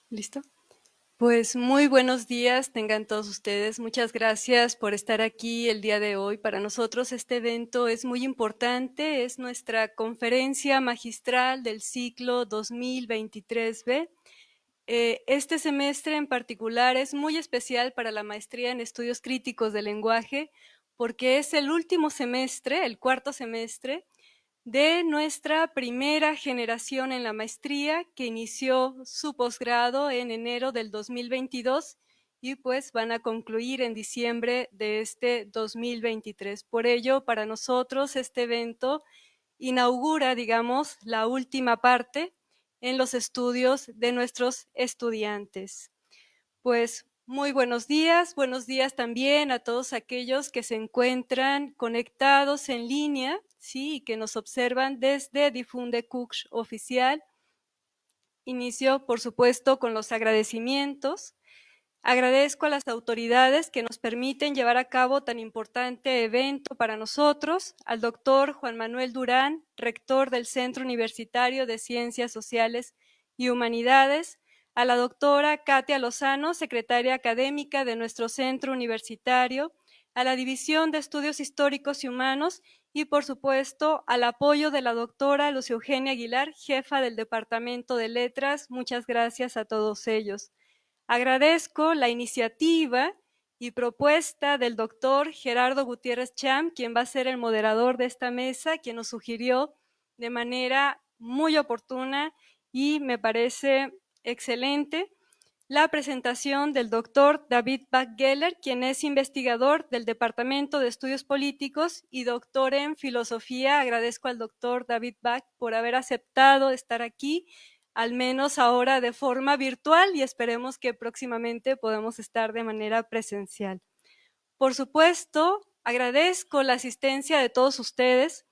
¿Listo? Pues muy buenos días tengan todos ustedes. Muchas gracias por estar aquí el día de hoy. Para nosotros este evento es muy importante. Es nuestra conferencia magistral del ciclo 2023B. Este semestre en particular es muy especial para la maestría en estudios críticos del lenguaje porque es el último semestre, el cuarto semestre, de nuestra primera generación en la maestría que inició su posgrado en enero del 2022 y pues van a concluir en diciembre de este 2023. Por ello, para nosotros este evento inaugura, digamos, la última parte en los estudios de nuestros estudiantes. Pues muy buenos días también a todos aquellos que se encuentran conectados en línea, sí, y que nos observan desde Difunde Kuksh Oficial. Inicio, por supuesto, con los agradecimientos. Agradezco a las autoridades que nos permiten llevar a cabo tan importante evento para nosotros, al doctor Juan Manuel Durán, rector del Centro Universitario de Ciencias Sociales y Humanidades, a la doctora Katia Lozano, secretaria académica de nuestro centro universitario, a la División de Estudios Históricos y Humanos y, por supuesto, al apoyo de la doctora Lucia Eugenia Aguilar, jefa del Departamento de Letras. Muchas gracias a todos ellos. Agradezco la iniciativa y propuesta del doctor Gerardo Gutiérrez Cham, quien va a ser el moderador de esta mesa, quien nos sugirió de manera muy oportuna y me parece excelente la presentación del doctor David Bach-Geller, quien es investigador del Departamento de Estudios Políticos y doctor en Filosofía. Agradezco al doctor David Bach por haber aceptado estar aquí, al menos ahora de forma virtual, y esperemos que próximamente podamos estar de manera presencial. Por supuesto, agradezco la asistencia de todos ustedes,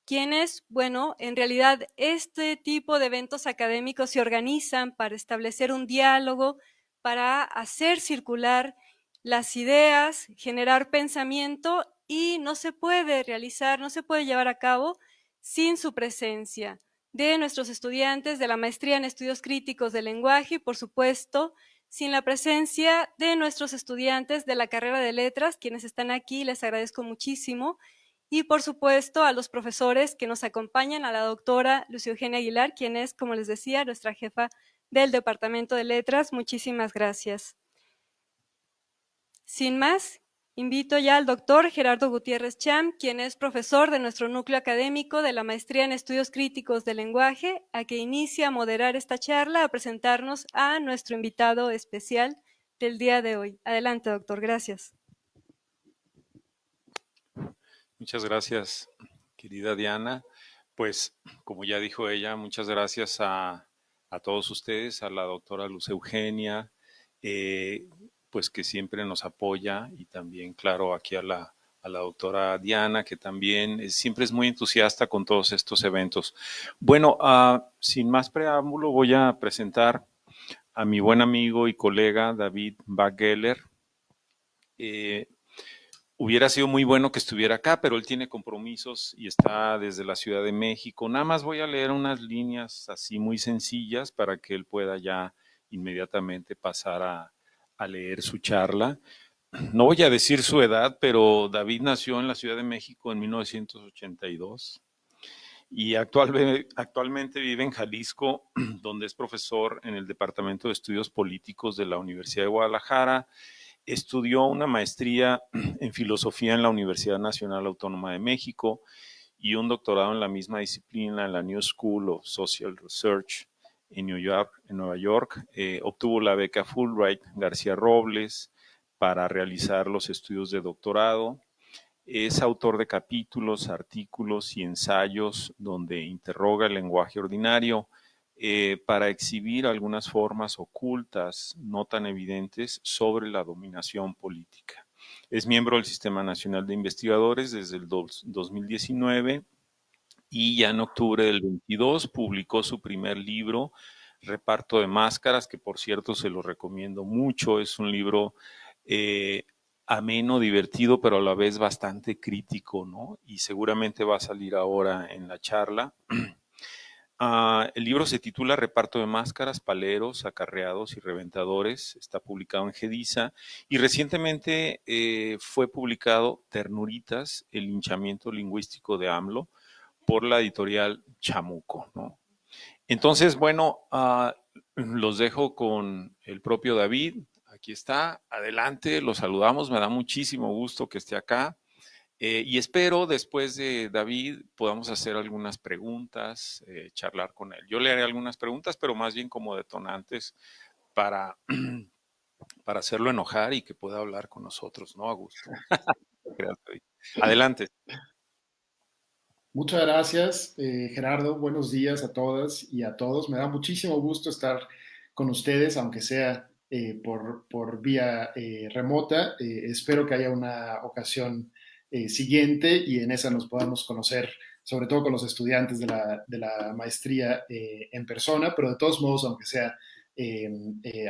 quienes, bueno, en realidad este tipo de eventos académicos se organizan para establecer un diálogo, para hacer circular las ideas, generar pensamiento y no se puede realizar, no se puede llevar a cabo sin su presencia de nuestros estudiantes de la maestría en estudios críticos del lenguaje y, por supuesto, sin la presencia de nuestros estudiantes de la carrera de letras, quienes están aquí, les agradezco muchísimo. Y por supuesto a los profesores que nos acompañan, a la doctora Lucia Eugenia Aguilar, quien es, como les decía, nuestra jefa del Departamento de Letras. Muchísimas gracias. Sin más, invito ya al doctor Gerardo Gutiérrez Cham, quien es profesor de nuestro núcleo académico de la Maestría en Estudios Críticos del Lenguaje, a que inicie a moderar esta charla, a presentarnos a nuestro invitado especial del día de hoy. Adelante, doctor. Gracias. Muchas gracias, querida Diana. Pues, como ya dijo ella, muchas gracias a todos ustedes, a la doctora Luz Eugenia, pues que siempre nos apoya, y también, claro, aquí a la doctora Diana, que también siempre es muy entusiasta con todos estos eventos. Bueno, sin más preámbulo, voy a presentar a mi buen amigo y colega David Bach-Geller. Hubiera sido muy bueno que estuviera acá, pero él tiene compromisos y está desde la Ciudad de México. Nada más voy a leer unas líneas así muy sencillas para que él pueda ya inmediatamente pasar a leer su charla. No voy a decir su edad, pero David nació en la Ciudad de México en 1982 y actualmente vive en Jalisco, donde es profesor en el Departamento de Estudios Políticos de la Universidad de Guadalajara. Estudió una maestría en filosofía en la Universidad Nacional Autónoma de México y un doctorado en la misma disciplina en la New School of Social Research en Nueva York. Obtuvo la beca Fulbright García Robles para realizar los estudios de doctorado. Es autor de capítulos, artículos y ensayos donde interroga el lenguaje ordinario para exhibir algunas formas ocultas, no tan evidentes, sobre la dominación política. Es miembro del Sistema Nacional de Investigadores desde el 2019 y ya en octubre del 22 publicó su primer libro, Reparto de Máscaras, que por cierto se lo recomiendo mucho. Es un libro ameno, divertido, pero a la vez bastante crítico, ¿no? Y seguramente va a salir ahora en la charla. El libro se titula Reparto de máscaras, paleros, acarreados y reventadores. Está publicado en Gedisa y recientemente fue publicado Ternuritas, el linchamiento lingüístico de AMLO por la editorial Chamuco, ¿no? Entonces, bueno, los dejo con el propio David. Aquí está, adelante, lo saludamos, me da muchísimo gusto que esté acá. Y espero después de David podamos hacer algunas preguntas, charlar con él. Yo le haré algunas preguntas, pero más bien como detonantes para, para hacerlo enojar y que pueda hablar con nosotros, ¿no? A gusto. Adelante. Muchas gracias, Gerardo. Buenos días a todas y a todos. Me da muchísimo gusto estar con ustedes, aunque sea por vía remota. Espero que haya una ocasión siguiente y en esa nos podamos conocer, sobre todo con los estudiantes de la maestría en persona, pero de todos modos, aunque sea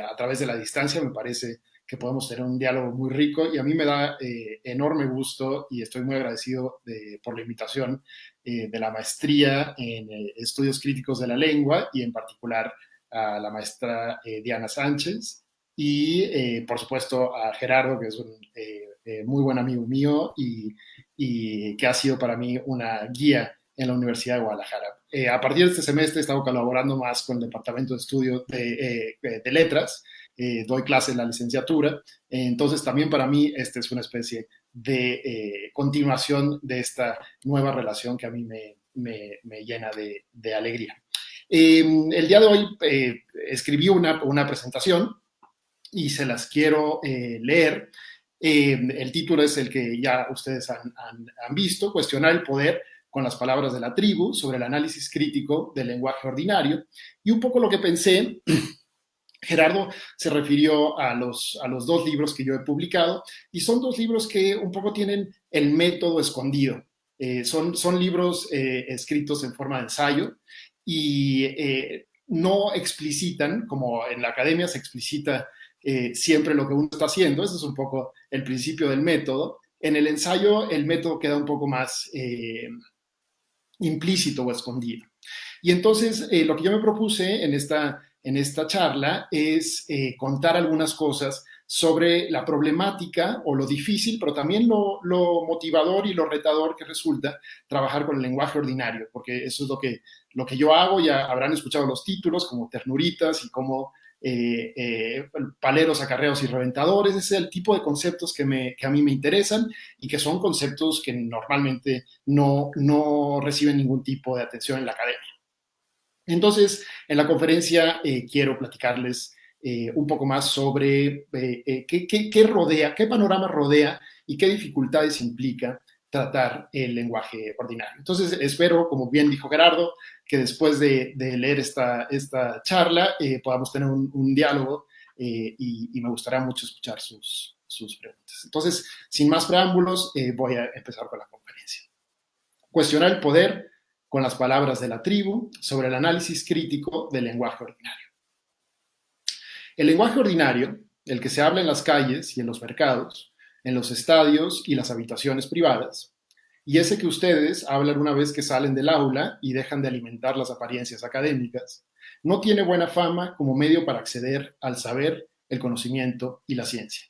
a través de la distancia, me parece que podemos tener un diálogo muy rico y a mí me da enorme gusto y estoy muy agradecido por la invitación de la maestría en estudios críticos de la lengua y en particular a la maestra Diana Sánchez y por supuesto a Gerardo, que es un muy buen amigo mío y que ha sido para mí una guía en la Universidad de Guadalajara. A partir de este semestre he estado colaborando más con el Departamento de Estudio de Letras, doy clases en la licenciatura, entonces también para mí esta es una especie de continuación de esta nueva relación que a mí me llena de alegría. El día de hoy escribí una presentación y se las quiero leer. El título es el que ya ustedes han visto, Cuestionar el poder con las palabras de la tribu, sobre el análisis crítico del lenguaje ordinario. Y un poco lo que pensé, Gerardo se refirió a los dos libros que yo he publicado y son dos libros que un poco tienen el método escondido. Son libros escritos en forma de ensayo y no explicitan, como en la academia se explicita siempre lo que uno está haciendo. Ese es un poco el principio del método. En el ensayo el método queda un poco más implícito o escondido. Y entonces lo que yo me propuse en esta charla es contar algunas cosas sobre la problemática o lo difícil, pero también lo motivador y lo retador que resulta trabajar con el lenguaje ordinario, porque eso es lo que yo hago. Ya habrán escuchado los títulos como Ternuritas y como paleros, acarreos y reventadores. Ese es el tipo de conceptos que a mí me interesan y que son conceptos que normalmente no reciben ningún tipo de atención en la academia. Entonces, en la conferencia quiero platicarles un poco más sobre qué panorama rodea y qué dificultades implica tratar el lenguaje ordinario. Entonces, espero, como bien dijo Gerardo, que después de leer esta charla podamos tener un diálogo y me gustaría mucho escuchar sus preguntas. Entonces, sin más preámbulos, voy a empezar con la conferencia. Cuestionar el poder con las palabras de la tribu sobre el análisis crítico del lenguaje ordinario. El lenguaje ordinario, el que se habla en las calles y en los mercados, en los estadios y las habitaciones privadas, y ese que ustedes hablan una vez que salen del aula y dejan de alimentar las apariencias académicas, no tiene buena fama como medio para acceder al saber, el conocimiento y la ciencia.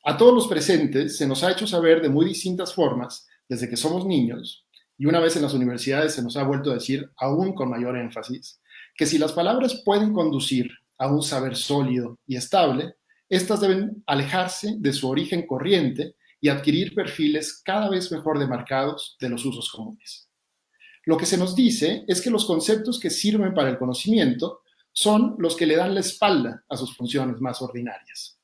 A todos los presentes se nos ha hecho saber de muy distintas formas desde que somos niños, y una vez en las universidades se nos ha vuelto a decir, aún con mayor énfasis, que si las palabras pueden conducir a un saber sólido y estable, éstas deben alejarse de su origen corriente y adquirir perfiles cada vez mejor demarcados de los usos comunes. Lo que se nos dice es que los conceptos que sirven para el conocimiento son los que le dan la espalda a sus funciones más ordinarias.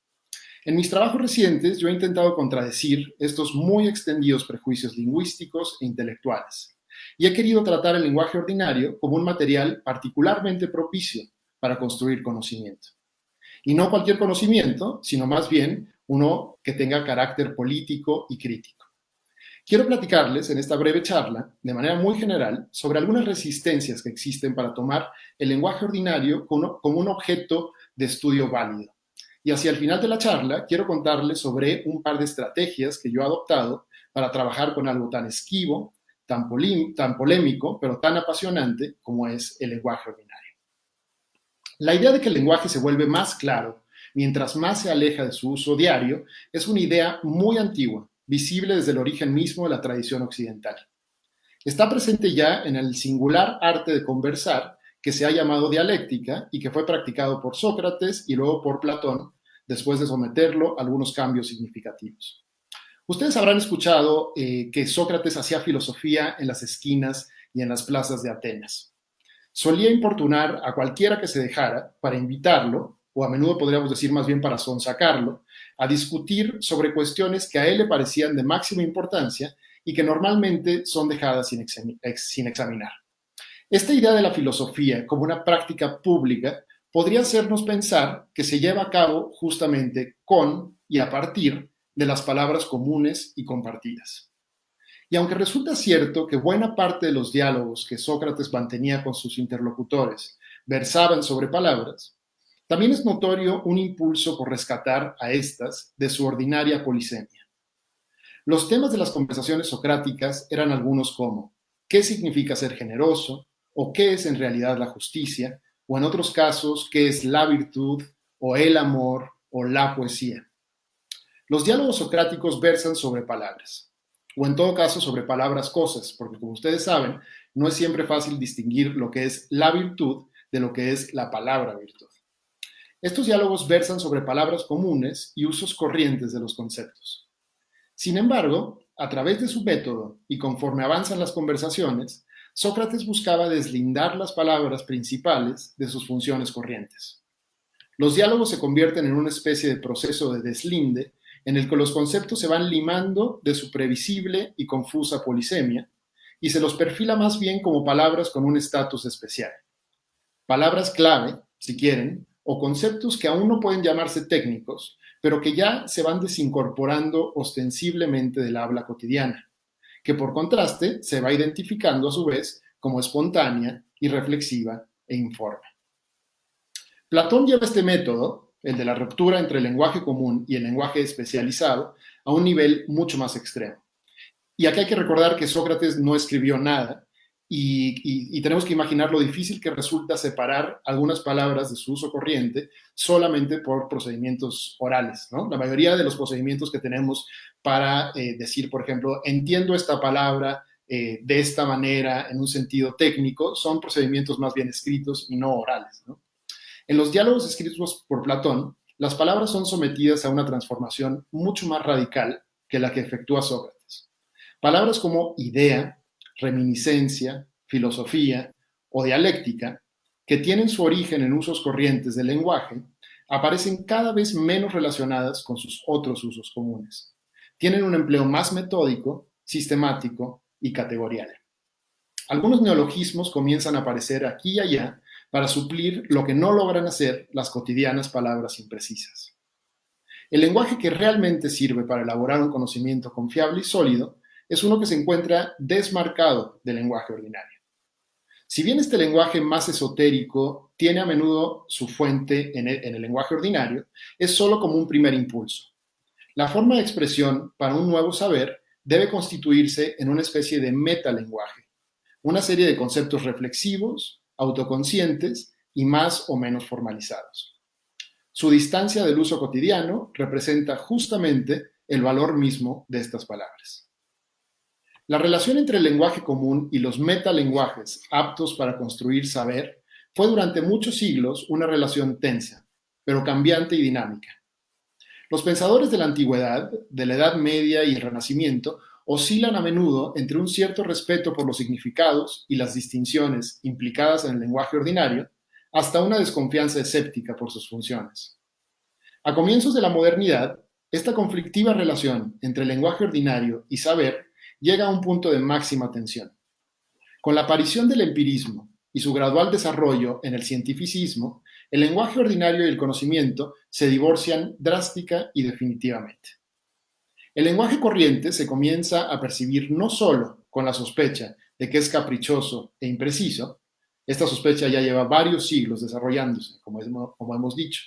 En mis trabajos recientes yo he intentado contradecir estos muy extendidos prejuicios lingüísticos e intelectuales y he querido tratar el lenguaje ordinario como un material particularmente propicio para construir conocimiento. Y no cualquier conocimiento, sino más bien uno que tenga carácter político y crítico. Quiero platicarles en esta breve charla, de manera muy general, sobre algunas resistencias que existen para tomar el lenguaje ordinario como un objeto de estudio válido. Y hacia el final de la charla quiero contarles sobre un par de estrategias que yo he adoptado para trabajar con algo tan esquivo, tan polémico, pero tan apasionante como es el lenguaje ordinario. La idea de que el lenguaje se vuelve más claro mientras más se aleja de su uso diario es una idea muy antigua, visible desde el origen mismo de la tradición occidental. Está presente ya en el singular arte de conversar que se ha llamado dialéctica y que fue practicado por Sócrates y luego por Platón, después de someterlo a algunos cambios significativos. Ustedes habrán escuchado que Sócrates hacía filosofía en las esquinas y en las plazas de Atenas. Solía importunar a cualquiera que se dejara para invitarlo, o a menudo podríamos decir más bien para sonsacarlo, a discutir sobre cuestiones que a él le parecían de máxima importancia y que normalmente son dejadas sin examinar. Esta idea de la filosofía como una práctica pública podría hacernos pensar que se lleva a cabo justamente con y a partir de las palabras comunes y compartidas. Y aunque resulta cierto que buena parte de los diálogos que Sócrates mantenía con sus interlocutores versaban sobre palabras, también es notorio un impulso por rescatar a estas de su ordinaria polisemia. Los temas de las conversaciones socráticas eran algunos como ¿qué significa ser generoso? ¿O qué es en realidad la justicia? O en otros casos, ¿qué es la virtud? ¿O el amor? ¿O la poesía? Los diálogos socráticos versan sobre palabras, o en todo caso sobre palabras cosas, porque como ustedes saben, no es siempre fácil distinguir lo que es la virtud de lo que es la palabra virtud. Estos diálogos versan sobre palabras comunes y usos corrientes de los conceptos. Sin embargo, a través de su método y conforme avanzan las conversaciones, Sócrates buscaba deslindar las palabras principales de sus funciones corrientes. Los diálogos se convierten en una especie de proceso de deslinde en el que los conceptos se van limando de su previsible y confusa polisemia y se los perfila más bien como palabras con un estatus especial. Palabras clave, si quieren, o conceptos que aún no pueden llamarse técnicos, pero que ya se van desincorporando ostensiblemente del habla cotidiana, que por contraste se va identificando a su vez como espontánea y reflexiva e informe. Platón lleva este método, el de la ruptura entre el lenguaje común y el lenguaje especializado, a un nivel mucho más extremo. Y aquí hay que recordar que Sócrates no escribió nada y tenemos que imaginar lo difícil que resulta separar algunas palabras de su uso corriente solamente por procedimientos orales, ¿no? La mayoría de los procedimientos que tenemos para decir, por ejemplo, entiendo esta palabra de esta manera en un sentido técnico, son procedimientos más bien escritos y no orales, ¿no? En los diálogos escritos por Platón, las palabras son sometidas a una transformación mucho más radical que la que efectúa Sócrates. Palabras como idea, reminiscencia, filosofía o dialéctica, que tienen su origen en usos corrientes del lenguaje, aparecen cada vez menos relacionadas con sus otros usos comunes. Tienen un empleo más metódico, sistemático y categorial. Algunos neologismos comienzan a aparecer aquí y allá para suplir lo que no logran hacer las cotidianas palabras imprecisas. El lenguaje que realmente sirve para elaborar un conocimiento confiable y sólido es uno que se encuentra desmarcado del lenguaje ordinario. Si bien este lenguaje más esotérico tiene a menudo su fuente en el lenguaje ordinario, es solo como un primer impulso. La forma de expresión para un nuevo saber debe constituirse en una especie de metalenguaje, una serie de conceptos reflexivos, autoconscientes y más o menos formalizados. Su distancia del uso cotidiano representa justamente el valor mismo de estas palabras. La relación entre el lenguaje común y los metalenguajes aptos para construir saber fue durante muchos siglos una relación tensa, pero cambiante y dinámica. Los pensadores de la antigüedad, de la Edad Media y el Renacimiento oscilan a menudo entre un cierto respeto por los significados y las distinciones implicadas en el lenguaje ordinario, hasta una desconfianza escéptica por sus funciones. A comienzos de la modernidad, esta conflictiva relación entre el lenguaje ordinario y saber llega a un punto de máxima tensión. Con la aparición del empirismo y su gradual desarrollo en el cientificismo, el lenguaje ordinario y el conocimiento se divorcian drástica y definitivamente. El lenguaje corriente se comienza a percibir no solo con la sospecha de que es caprichoso e impreciso, esta sospecha ya lleva varios siglos desarrollándose, como hemos dicho.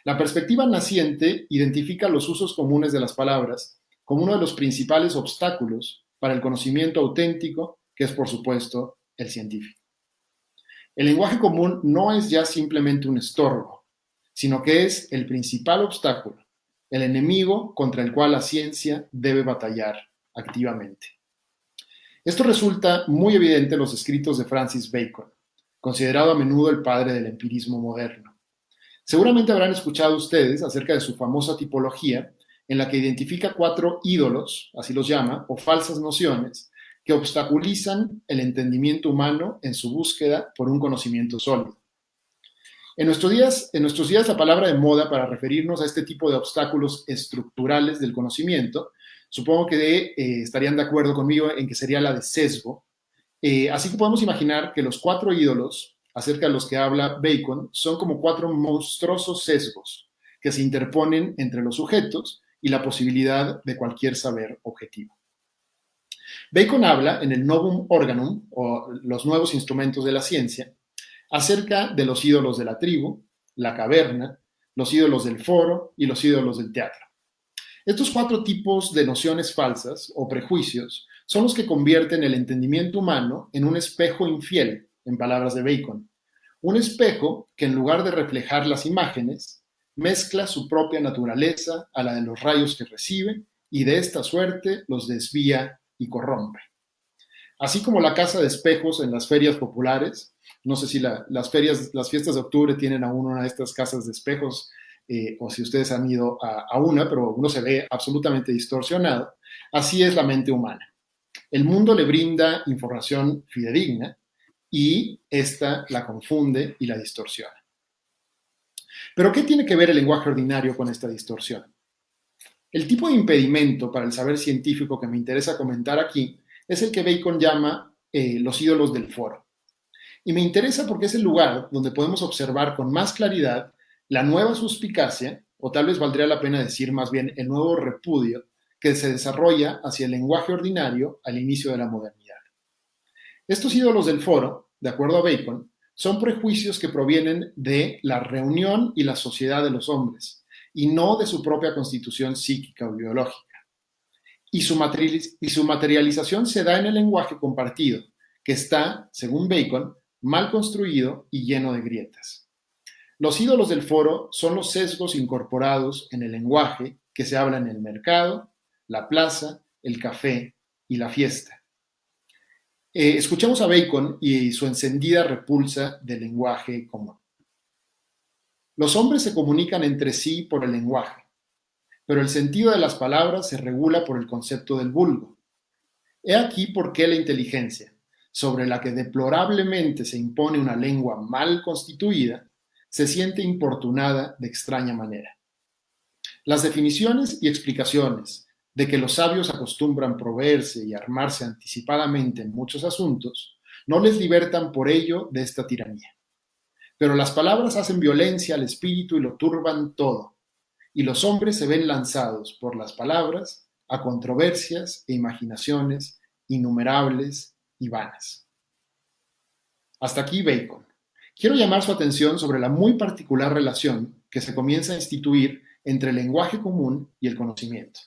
La perspectiva naciente identifica los usos comunes de las palabras como uno de los principales obstáculos para el conocimiento auténtico, que es, por supuesto, el científico. El lenguaje común no es ya simplemente un estorbo, sino que es el principal obstáculo, el enemigo contra el cual la ciencia debe batallar activamente. Esto resulta muy evidente en los escritos de Francis Bacon, considerado a menudo el padre del empirismo moderno. Seguramente habrán escuchado ustedes acerca de su famosa tipología, en la que identifica 4 ídolos, así los llama, o falsas nociones, que obstaculizan el entendimiento humano en su búsqueda por un conocimiento sólido. En nuestros días la palabra de moda para referirnos a este tipo de obstáculos estructurales del conocimiento, supongo que estarían de acuerdo conmigo en que sería la de sesgo. Así que podemos imaginar que los 4 ídolos acerca de los que habla Bacon son como 4 monstruosos sesgos que se interponen entre los sujetos y la posibilidad de cualquier saber objetivo. Bacon habla en el Novum Organum, o los nuevos instrumentos de la ciencia, acerca de los ídolos de la tribu, la caverna, los ídolos del foro y los ídolos del teatro. Estos 4 tipos de nociones falsas o prejuicios son los que convierten el entendimiento humano en un espejo infiel, en palabras de Bacon. Un espejo que en lugar de reflejar las imágenes, mezcla su propia naturaleza a la de los rayos que recibe y de esta suerte los desvía y corrompe. Así como la casa de espejos en las ferias populares, no sé si las fiestas de octubre tienen aún una de estas casas de espejos, o si ustedes han ido a una, pero uno se ve absolutamente distorsionado. Así es la mente humana. El mundo le brinda información fidedigna y esta la confunde y la distorsiona. Pero ¿qué tiene que ver el lenguaje ordinario con esta distorsión? El tipo de impedimento para el saber científico que me interesa comentar aquí es el que Bacon llama los ídolos del foro. Y me interesa porque es el lugar donde podemos observar con más claridad la nueva suspicacia, o tal vez valdría la pena decir más bien el nuevo repudio, que se desarrolla hacia el lenguaje ordinario al inicio de la modernidad. Estos ídolos del foro, de acuerdo a Bacon, son prejuicios que provienen de la reunión y la sociedad de los hombres, y no de su propia constitución psíquica o biológica. Y su materialización se da en el lenguaje compartido, que está, según Bacon, mal construido y lleno de grietas. Los ídolos del foro son los sesgos incorporados en el lenguaje que se habla en el mercado, la plaza, el café y la fiesta. Escuchemos a Bacon y su encendida repulsa del lenguaje común. Los hombres se comunican entre sí por el lenguaje, pero el sentido de las palabras se regula por el concepto del vulgo. He aquí por qué la inteligencia, sobre la que deplorablemente se impone una lengua mal constituida, se siente importunada de extraña manera. Las definiciones y explicaciones de que los sabios acostumbran proveerse y armarse anticipadamente en muchos asuntos, no les libertan por ello de esta tiranía. Pero las palabras hacen violencia al espíritu y lo turban todo, y los hombres se ven lanzados por las palabras a controversias e imaginaciones innumerables y vanas. Hasta aquí Bacon. Quiero llamar su atención sobre la muy particular relación que se comienza a instituir entre el lenguaje común y el conocimiento.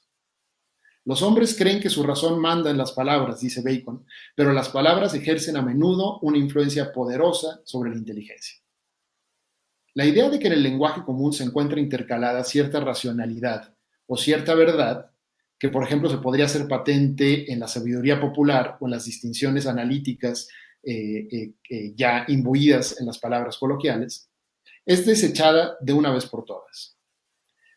Los hombres creen que su razón manda en las palabras, dice Bacon, pero las palabras ejercen a menudo una influencia poderosa sobre la inteligencia. La idea de que en el lenguaje común se encuentra intercalada cierta racionalidad o cierta verdad, que por ejemplo se podría hacer patente en la sabiduría popular o en las distinciones analíticas ya imbuidas en las palabras coloquiales, es desechada de una vez por todas.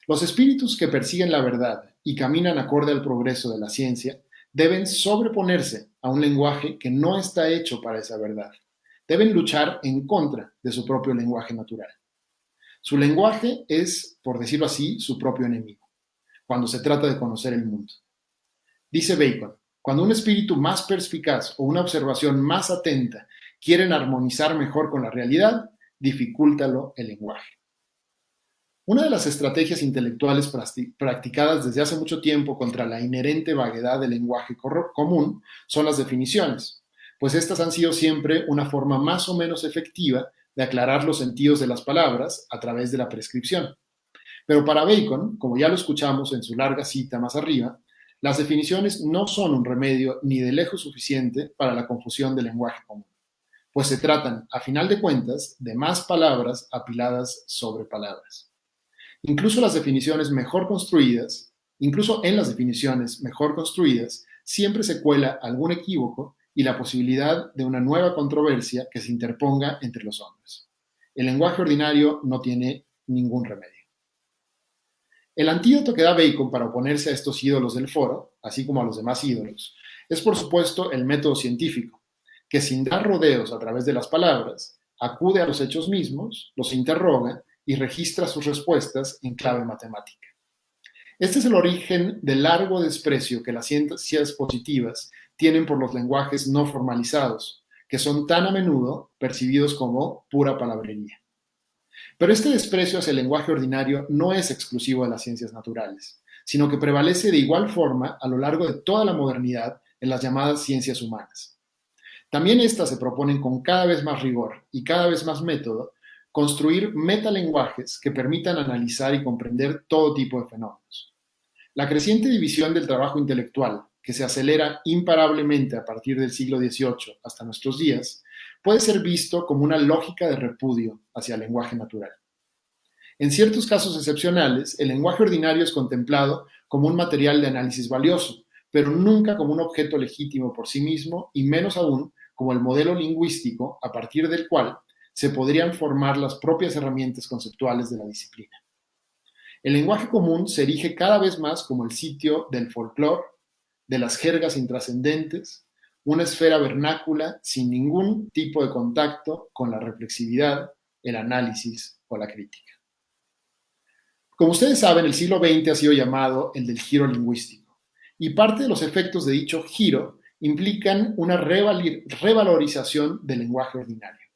Los espíritus que persiguen la verdad y caminan acorde al progreso de la ciencia deben sobreponerse a un lenguaje que no está hecho para esa verdad. Deben luchar en contra de su propio lenguaje natural. Su lenguaje es, por decirlo así, su propio enemigo, cuando se trata de conocer el mundo. Dice Bacon, cuando un espíritu más perspicaz o una observación más atenta quieren armonizar mejor con la realidad, dificúltalo el lenguaje. Una de las estrategias intelectuales practicadas desde hace mucho tiempo contra la inherente vaguedad del lenguaje común son las definiciones, pues estas han sido siempre una forma más o menos efectiva de aclarar los sentidos de las palabras a través de la prescripción. Pero para Bacon, como ya lo escuchamos en su larga cita más arriba, Las definiciones no son un remedio ni de lejos suficiente para la confusión del lenguaje común, pues se tratan, a final de cuentas, de más palabras apiladas sobre palabras. Incluso en las definiciones mejor construidas, siempre se cuela algún equívoco y la posibilidad de una nueva controversia que se interponga entre los hombres. El lenguaje ordinario no tiene ningún remedio. El antídoto que da Bacon para oponerse a estos ídolos del foro, así como a los demás ídolos, es por supuesto el método científico, que sin dar rodeos a través de las palabras, acude a los hechos mismos, los interroga y registra sus respuestas en clave matemática. Este es el origen del largo desprecio que las ciencias positivas tienen por los lenguajes no formalizados, que son tan a menudo percibidos como pura palabrería. Pero este desprecio hacia el lenguaje ordinario no es exclusivo de las ciencias naturales, sino que prevalece de igual forma a lo largo de toda la modernidad en las llamadas ciencias humanas. También estas se proponen con cada vez más rigor y cada vez más método construir metalenguajes que permitan analizar y comprender todo tipo de fenómenos. La creciente división del trabajo intelectual, que se acelera imparablemente a partir del siglo XVIII hasta nuestros días, puede ser visto como una lógica de repudio hacia el lenguaje natural. En ciertos casos excepcionales, el lenguaje ordinario es contemplado como un material de análisis valioso, pero nunca como un objeto legítimo por sí mismo y menos aún como el modelo lingüístico a partir del cual se podrían formar las propias herramientas conceptuales de la disciplina. El lenguaje común se erige cada vez más como el sitio del folclore, de las jergas intrascendentes, una esfera vernácula sin ningún tipo de contacto con la reflexividad, el análisis o la crítica. Como ustedes saben, el siglo XX ha sido llamado el del giro lingüístico, y parte de los efectos de dicho giro implican una revalorización del lenguaje ordinario.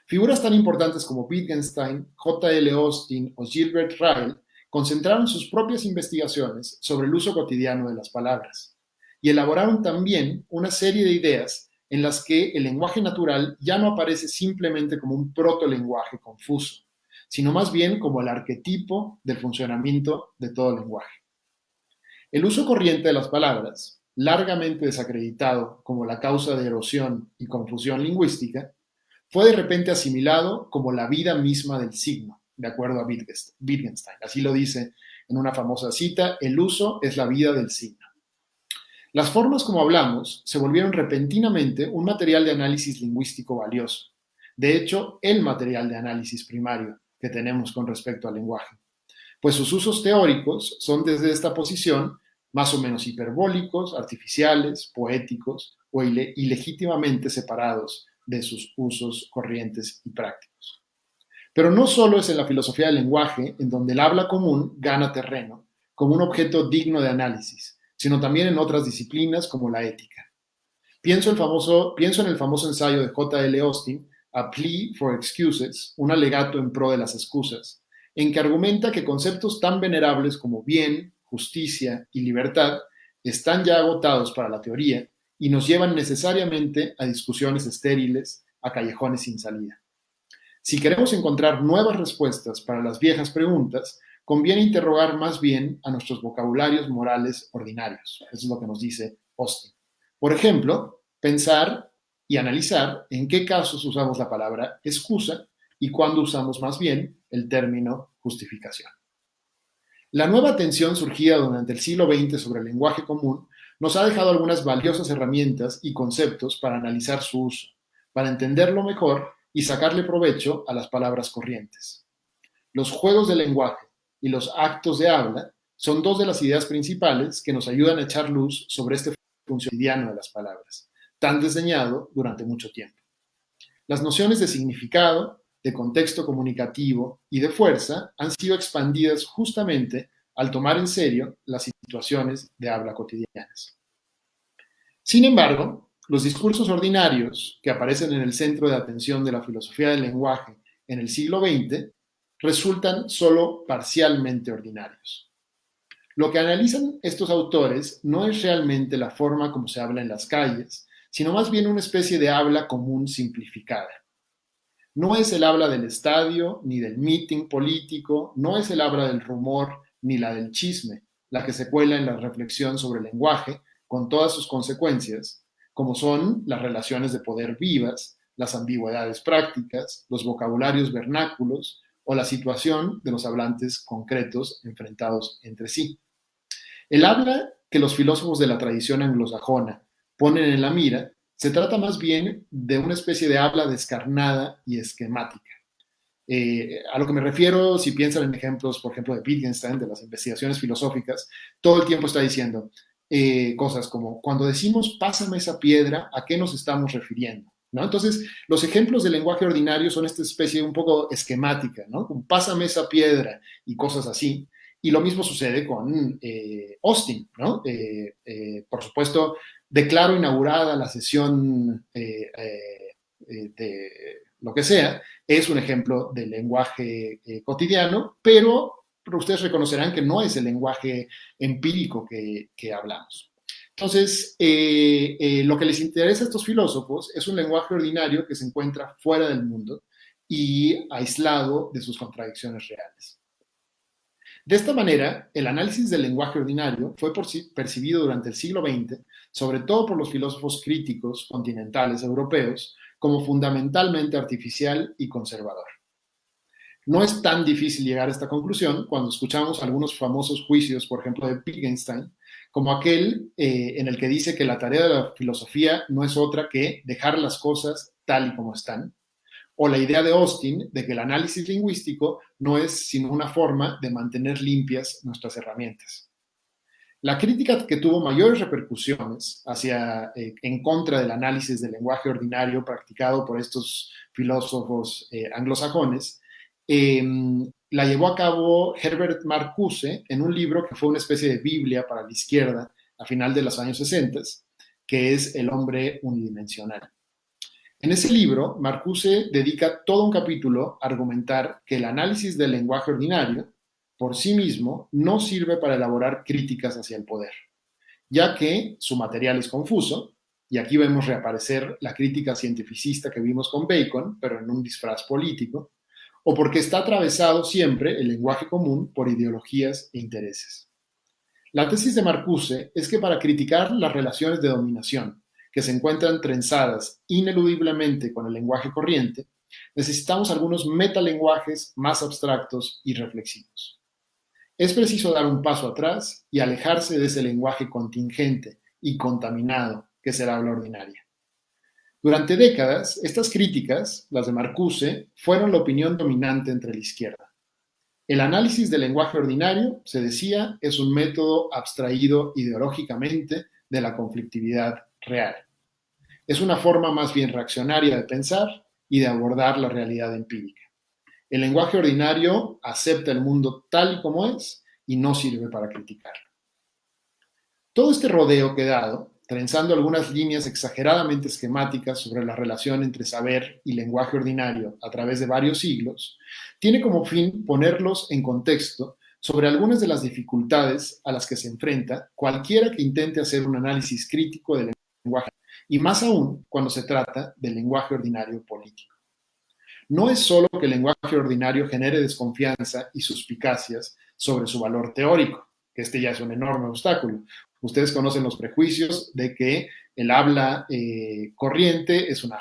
Figuras tan importantes como Wittgenstein, J.L. Austin o Gilbert Ryle concentraron sus propias investigaciones sobre el uso cotidiano de las palabras y elaboraron también una serie de ideas en las que el lenguaje natural ya no aparece simplemente como un protolenguaje confuso, sino más bien como el arquetipo del funcionamiento de todo lenguaje. El uso corriente de las palabras, largamente desacreditado como la causa de erosión y confusión lingüística, fue de repente asimilado como la vida misma del signo, de acuerdo a Wittgenstein. Así lo dice en una famosa cita: el uso es la vida del signo. Las formas como hablamos se volvieron repentinamente un material de análisis lingüístico valioso. De hecho, el material de análisis primario que tenemos con respecto al lenguaje, pues sus usos teóricos son desde esta posición más o menos hiperbólicos, artificiales, poéticos o ilegítimamente separados de sus usos corrientes y prácticos. Pero no solo es en la filosofía del lenguaje en donde el habla común gana terreno como un objeto digno de análisis, sino también en otras disciplinas como la ética. Pienso en el famoso ensayo de J.L. Austin, A Plea for Excuses, un alegato en pro de las excusas, en que argumenta que conceptos tan venerables como bien, justicia y libertad están ya agotados para la teoría y nos llevan necesariamente a discusiones estériles, a callejones sin salida. Si queremos encontrar nuevas respuestas para las viejas preguntas, conviene interrogar más bien a nuestros vocabularios morales ordinarios. Eso es lo que nos dice Austin. Por ejemplo, pensar y analizar en qué casos usamos la palabra excusa y cuándo usamos más bien el término justificación. La nueva tensión surgida durante el siglo XX sobre el lenguaje común nos ha dejado algunas valiosas herramientas y conceptos para analizar su uso, para entenderlo mejor y sacarle provecho a las palabras corrientes. Los juegos del lenguaje y los actos de habla son dos de las ideas principales que nos ayudan a echar luz sobre este funcionamiento cotidiano de las palabras, tan desdeñado durante mucho tiempo. Las nociones de significado, de contexto comunicativo y de fuerza han sido expandidas justamente al tomar en serio las situaciones de habla cotidianas. Sin embargo, los discursos ordinarios que aparecen en el centro de atención de la filosofía del lenguaje en el siglo XX resultan solo parcialmente ordinarios. Lo que analizan estos autores no es realmente la forma como se habla en las calles, sino más bien una especie de habla común simplificada. No es el habla del estadio, ni del meeting político, no es el habla del rumor, ni la del chisme, la que se cuela en la reflexión sobre el lenguaje, con todas sus consecuencias, como son las relaciones de poder vivas, las ambigüedades prácticas, los vocabularios vernáculos o la situación de los hablantes concretos enfrentados entre sí. El habla que los filósofos de la tradición anglosajona ponen en la mira se trata más bien de una especie de habla descarnada y esquemática. A lo que me refiero, si piensan en ejemplos, por ejemplo, de Wittgenstein, de las investigaciones filosóficas, todo el tiempo está diciendo cosas como, cuando decimos pásame esa piedra, ¿a qué nos estamos refiriendo? ¿No? Entonces, los ejemplos del lenguaje ordinario son esta especie un poco esquemática, ¿no? Como, pásame esa piedra y cosas así. Y lo mismo sucede con Austin, ¿no? Por supuesto, declaro inaugurada la sesión de lo que sea, es un ejemplo de lenguaje cotidiano, pero ustedes reconocerán que no es el lenguaje empírico que hablamos. Entonces, lo que les interesa a estos filósofos es un lenguaje ordinario que se encuentra fuera del mundo y aislado de sus contradicciones reales. De esta manera, el análisis del lenguaje ordinario fue percibido durante el siglo XX, sobre todo por los filósofos críticos continentales europeos, como fundamentalmente artificial y conservador. No es tan difícil llegar a esta conclusión cuando escuchamos algunos famosos juicios, por ejemplo, de Wittgenstein, como aquel en el que dice que la tarea de la filosofía no es otra que dejar las cosas tal y como están, o la idea de Austin de que el análisis lingüístico no es sino una forma de mantener limpias nuestras herramientas. La crítica que tuvo mayores repercusiones en contra del análisis del lenguaje ordinario practicado por estos filósofos anglosajones la llevó a cabo Herbert Marcuse en un libro que fue una especie de Biblia para la izquierda a final de los años 60, que es El hombre unidimensional. En ese libro, Marcuse dedica todo un capítulo a argumentar que el análisis del lenguaje ordinario, por sí mismo, no sirve para elaborar críticas hacia el poder, ya que su material es confuso, y aquí vemos reaparecer la crítica cientificista que vimos con Bacon, pero en un disfraz político, o porque está atravesado siempre el lenguaje común por ideologías e intereses. La tesis de Marcuse es que para criticar las relaciones de dominación, que se encuentran trenzadas ineludiblemente con el lenguaje corriente, necesitamos algunos metalenguajes más abstractos y reflexivos. Es preciso dar un paso atrás y alejarse de ese lenguaje contingente y contaminado que es el habla ordinaria. Durante décadas, estas críticas, las de Marcuse, fueron la opinión dominante entre la izquierda. El análisis del lenguaje ordinario, se decía, es un método abstraído ideológicamente de la conflictividad real. Es una forma más bien reaccionaria de pensar y de abordar la realidad empírica. El lenguaje ordinario acepta el mundo tal y como es y no sirve para criticarlo. Todo este rodeo que he dado, trenzando algunas líneas exageradamente esquemáticas sobre la relación entre saber y lenguaje ordinario a través de varios siglos, tiene como fin ponerlos en contexto sobre algunas de las dificultades a las que se enfrenta cualquiera que intente hacer un análisis crítico del lenguaje, y más aún cuando se trata del lenguaje ordinario político. No es solo que el lenguaje ordinario genere desconfianza y suspicacias sobre su valor teórico, que este ya es un enorme obstáculo. Ustedes conocen los prejuicios de que el habla corriente es una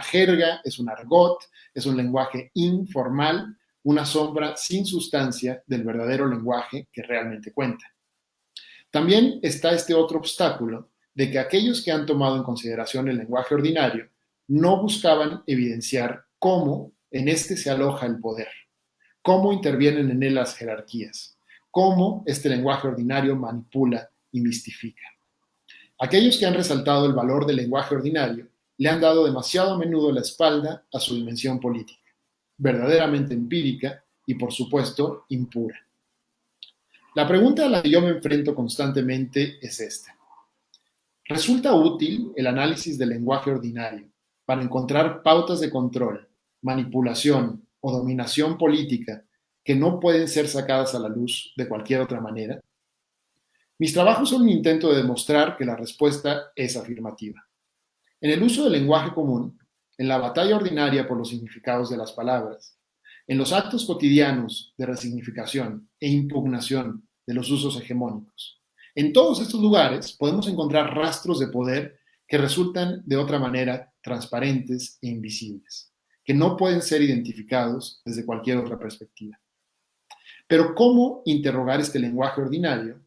jerga, es un argot, es un lenguaje informal, una sombra sin sustancia del verdadero lenguaje que realmente cuenta. También está este otro obstáculo de que aquellos que han tomado en consideración el lenguaje ordinario no buscaban evidenciar cómo en este se aloja el poder, cómo intervienen en él las jerarquías, cómo este lenguaje ordinario manipula y mistifica. Aquellos que han resaltado el valor del lenguaje ordinario le han dado demasiado a menudo la espalda a su dimensión política, verdaderamente empírica y, por supuesto, impura. La pregunta a la que yo me enfrento constantemente es esta. ¿Resulta útil el análisis del lenguaje ordinario para encontrar pautas de control, manipulación o dominación política que no pueden ser sacadas a la luz de cualquier otra manera? Mis trabajos son un intento de demostrar que la respuesta es afirmativa. En el uso del lenguaje común, en la batalla ordinaria por los significados de las palabras, en los actos cotidianos de resignificación e impugnación de los usos hegemónicos. En todos estos lugares podemos encontrar rastros de poder que resultan de otra manera transparentes e invisibles, que no pueden ser identificados desde cualquier otra perspectiva. Pero ¿cómo interrogar este lenguaje ordinario,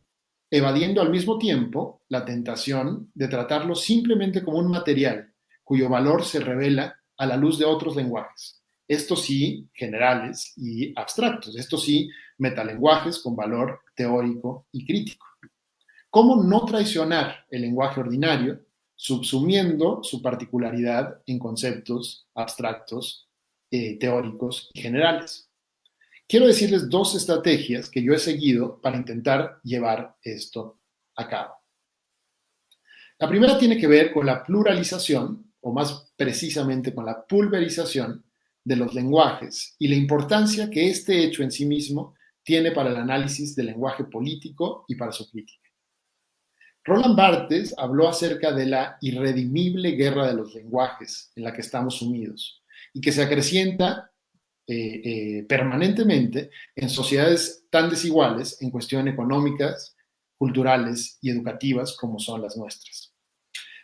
evadiendo al mismo tiempo la tentación de tratarlo simplemente como un material cuyo valor se revela a la luz de otros lenguajes? Estos sí, generales y abstractos, estos sí, metalenguajes con valor teórico y crítico. ¿Cómo no traicionar el lenguaje ordinario subsumiendo su particularidad en conceptos abstractos, teóricos y generales? Quiero decirles dos estrategias que yo he seguido para intentar llevar esto a cabo. La primera tiene que ver con la pluralización, o más precisamente con la pulverización de los lenguajes y la importancia que este hecho en sí mismo tiene para el análisis del lenguaje político y para su crítica. Roland Barthes habló acerca de la irredimible guerra de los lenguajes en la que estamos sumidos y que se acrecienta permanentemente en sociedades tan desiguales en cuestiones económicas, culturales y educativas como son las nuestras.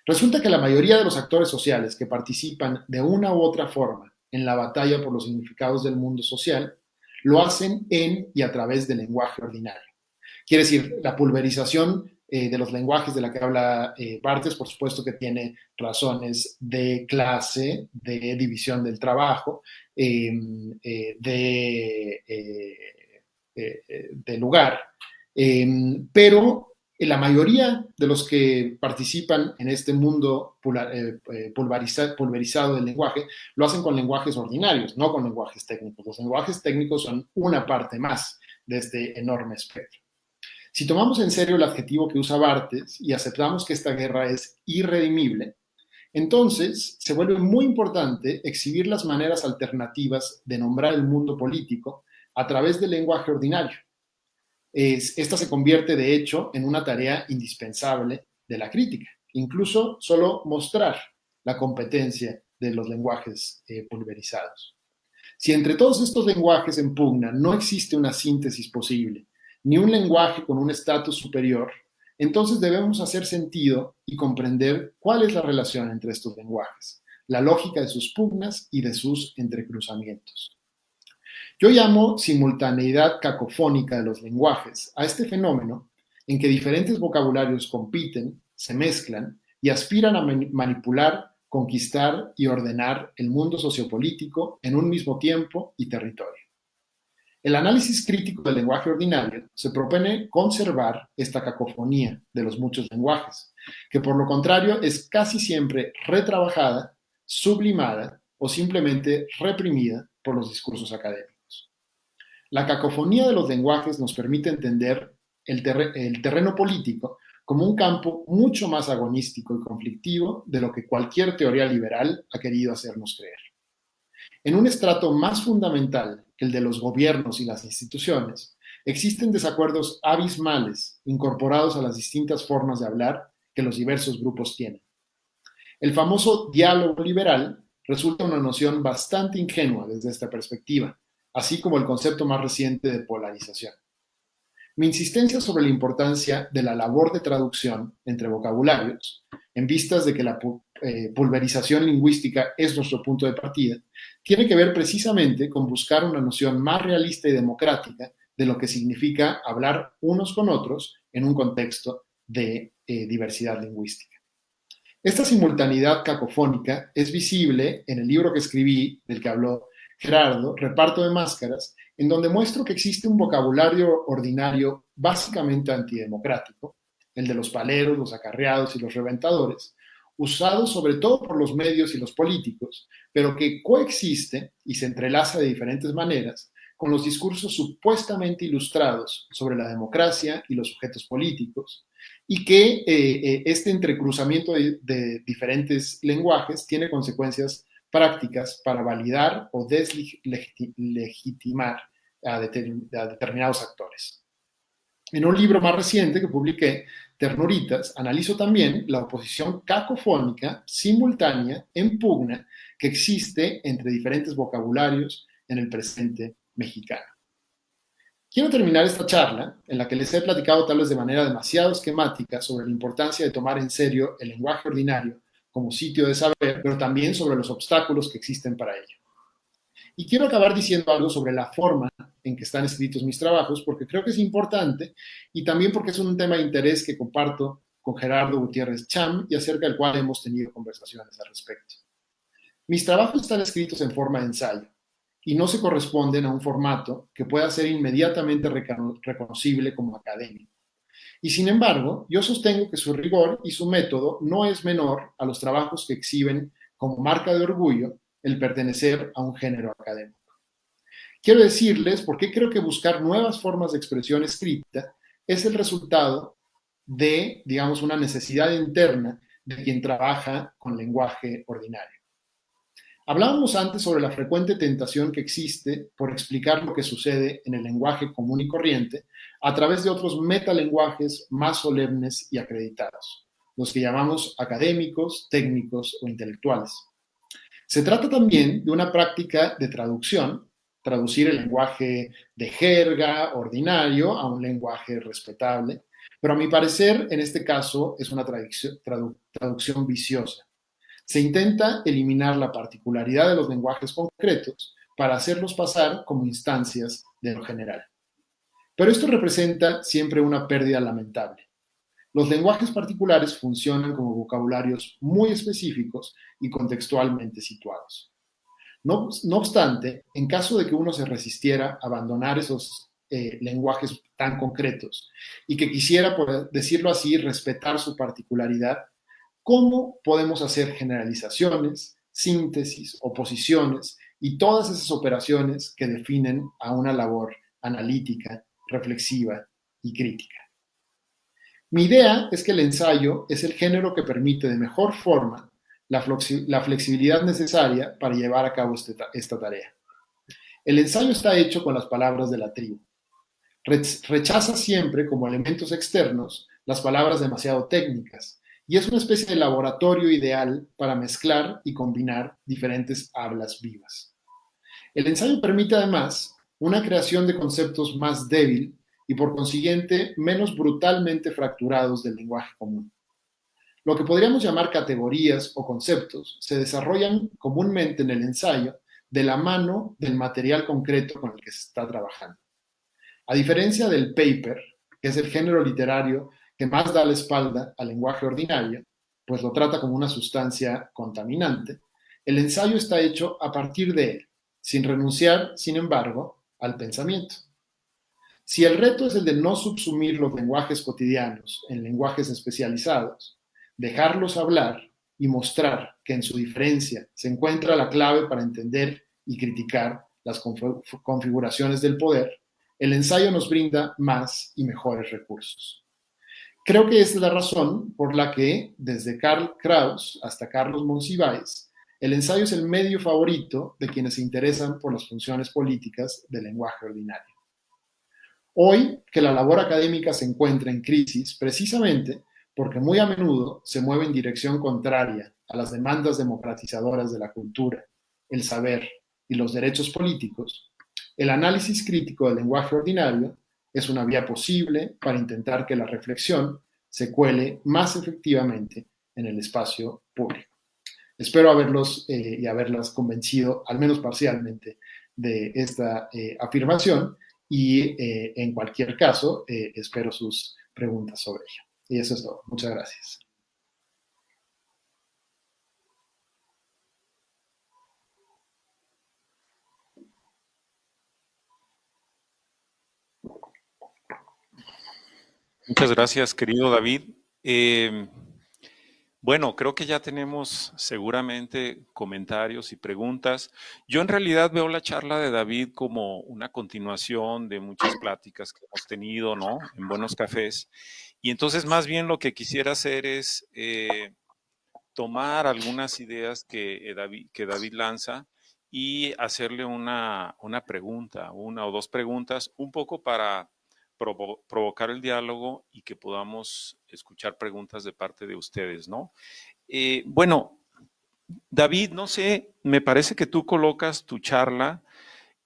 Resulta que la mayoría de los actores sociales que participan de una u otra forma en la batalla por los significados del mundo social lo hacen en y a través del lenguaje ordinario. Quiere decir, la pulverización de los lenguajes de la que habla Barthes, por supuesto que tiene razones de clase, de división del trabajo, de lugar, pero la mayoría de los que participan en este mundo pulverizado del lenguaje lo hacen con lenguajes ordinarios, no con lenguajes técnicos. Los lenguajes técnicos son una parte más de este enorme espectro. Si tomamos en serio el adjetivo que usa Barthes y aceptamos que esta guerra es irredimible, entonces se vuelve muy importante exhibir las maneras alternativas de nombrar el mundo político a través del lenguaje ordinario. Esta se convierte, de hecho, en una tarea indispensable de la crítica, incluso solo mostrar la competencia de los lenguajes pulverizados. Si entre todos estos lenguajes en pugna no existe una síntesis posible, ni un lenguaje con un estatus superior, entonces debemos hacer sentido y comprender cuál es la relación entre estos lenguajes, la lógica de sus pugnas y de sus entrecruzamientos. Yo llamo simultaneidad cacofónica de los lenguajes a este fenómeno en que diferentes vocabularios compiten, se mezclan y aspiran a manipular, conquistar y ordenar el mundo sociopolítico en un mismo tiempo y territorio. El análisis crítico del lenguaje ordinario se propone conservar esta cacofonía de los muchos lenguajes, que por lo contrario es casi siempre retrabajada, sublimada o simplemente reprimida por los discursos académicos. La cacofonía de los lenguajes nos permite entender el terreno político como un campo mucho más agonístico y conflictivo de lo que cualquier teoría liberal ha querido hacernos creer. En un estrato más fundamental, el de los gobiernos y las instituciones, existen desacuerdos abismales incorporados a las distintas formas de hablar que los diversos grupos tienen. El famoso diálogo liberal resulta una noción bastante ingenua desde esta perspectiva, así como el concepto más reciente de polarización. Mi insistencia sobre la importancia de la labor de traducción entre vocabularios, en vistas de que la pulverización lingüística es nuestro punto de partida, tiene que ver precisamente con buscar una noción más realista y democrática de lo que significa hablar unos con otros en un contexto de diversidad lingüística. Esta simultaneidad cacofónica es visible en el libro que escribí, del que habló Gerardo, Reparto de Máscaras, en donde muestro que existe un vocabulario ordinario básicamente antidemocrático, el de los paleros, los acarreados y los reventadores, usado sobre todo por los medios y los políticos, pero que coexiste y se entrelaza de diferentes maneras con los discursos supuestamente ilustrados sobre la democracia y los sujetos políticos, y que este entrecruzamiento de diferentes lenguajes tiene consecuencias prácticas para validar o deslegitimar a determinados actores. En un libro más reciente que publiqué, Ternuritas, analizo también la oposición cacofónica, simultánea, en pugna, que existe entre diferentes vocabularios en el presente mexicano. Quiero terminar esta charla, en la que les he platicado tal vez de manera demasiado esquemática sobre la importancia de tomar en serio el lenguaje ordinario como sitio de saber, pero también sobre los obstáculos que existen para ello. Y quiero acabar diciendo algo sobre la forma en que están escritos mis trabajos, porque creo que es importante y también porque es un tema de interés que comparto con Gerardo Gutiérrez Cham y acerca del cual hemos tenido conversaciones al respecto. Mis trabajos están escritos en forma de ensayo y no se corresponden a un formato que pueda ser inmediatamente reconocible como académico. Y sin embargo, yo sostengo que su rigor y su método no es menor a los trabajos que exhiben como marca de orgullo el pertenecer a un género académico. Quiero decirles por qué creo que buscar nuevas formas de expresión escrita es el resultado de, digamos, una necesidad interna de quien trabaja con lenguaje ordinario. Hablábamos antes sobre la frecuente tentación que existe por explicar lo que sucede en el lenguaje común y corriente a través de otros metalenguajes más solemnes y acreditados, los que llamamos académicos, técnicos o intelectuales. Se trata también de una práctica de traducción, traducir el lenguaje de jerga ordinario a un lenguaje respetable, pero a mi parecer, en este caso, es una traducción viciosa. Se intenta eliminar la particularidad de los lenguajes concretos para hacerlos pasar como instancias de lo general. Pero esto representa siempre una pérdida lamentable. Los lenguajes particulares funcionan como vocabularios muy específicos y contextualmente situados. No obstante, en caso de que uno se resistiera a abandonar esos lenguajes tan concretos y que quisiera, por decirlo así, respetar su particularidad, ¿cómo podemos hacer generalizaciones, síntesis, oposiciones y todas esas operaciones que definen a una labor analítica, reflexiva y crítica? Mi idea es que el ensayo es el género que permite de mejor forma la flexibilidad necesaria para llevar a cabo esta tarea. El ensayo está hecho con las palabras de la tribu. Rechaza siempre como elementos externos las palabras demasiado técnicas y es una especie de laboratorio ideal para mezclar y combinar diferentes hablas vivas. El ensayo permite además una creación de conceptos más débil y por consiguiente menos brutalmente fracturados del lenguaje común. Lo que podríamos llamar categorías o conceptos se desarrollan comúnmente en el ensayo de la mano del material concreto con el que se está trabajando. A diferencia del paper, que es el género literario que más da la espalda al lenguaje ordinario, pues lo trata como una sustancia contaminante, el ensayo está hecho a partir de él, sin renunciar, sin embargo, al pensamiento. Si el reto es el de no subsumir los lenguajes cotidianos en lenguajes especializados, dejarlos hablar y mostrar que en su diferencia se encuentra la clave para entender y criticar las configuraciones del poder, el ensayo nos brinda más y mejores recursos. Creo que esta es la razón por la que, desde Karl Kraus hasta Carlos Monsiváis, el ensayo es el medio favorito de quienes se interesan por las funciones políticas del lenguaje ordinario. Hoy, que la labor académica se encuentra en crisis, precisamente porque muy a menudo se mueve en dirección contraria a las demandas democratizadoras de la cultura, el saber y los derechos políticos, el análisis crítico del lenguaje ordinario es una vía posible para intentar que la reflexión se cuele más efectivamente en el espacio público. Espero haberlos y haberlas convencido, al menos parcialmente, de esta afirmación y en cualquier caso, espero sus preguntas sobre ello. Y eso es todo. Muchas gracias. Muchas gracias, querido David. Bueno, creo que ya tenemos seguramente comentarios y preguntas. Yo en realidad veo la charla de David como una continuación de muchas pláticas que hemos tenido, ¿no? En buenos cafés. Y entonces más bien lo que quisiera hacer es tomar algunas ideas que David lanza y hacerle una pregunta, una o dos preguntas, un poco para provocar el diálogo y que podamos escuchar preguntas de parte de ustedes, ¿no? Bueno, David, no sé, me parece que tú colocas tu charla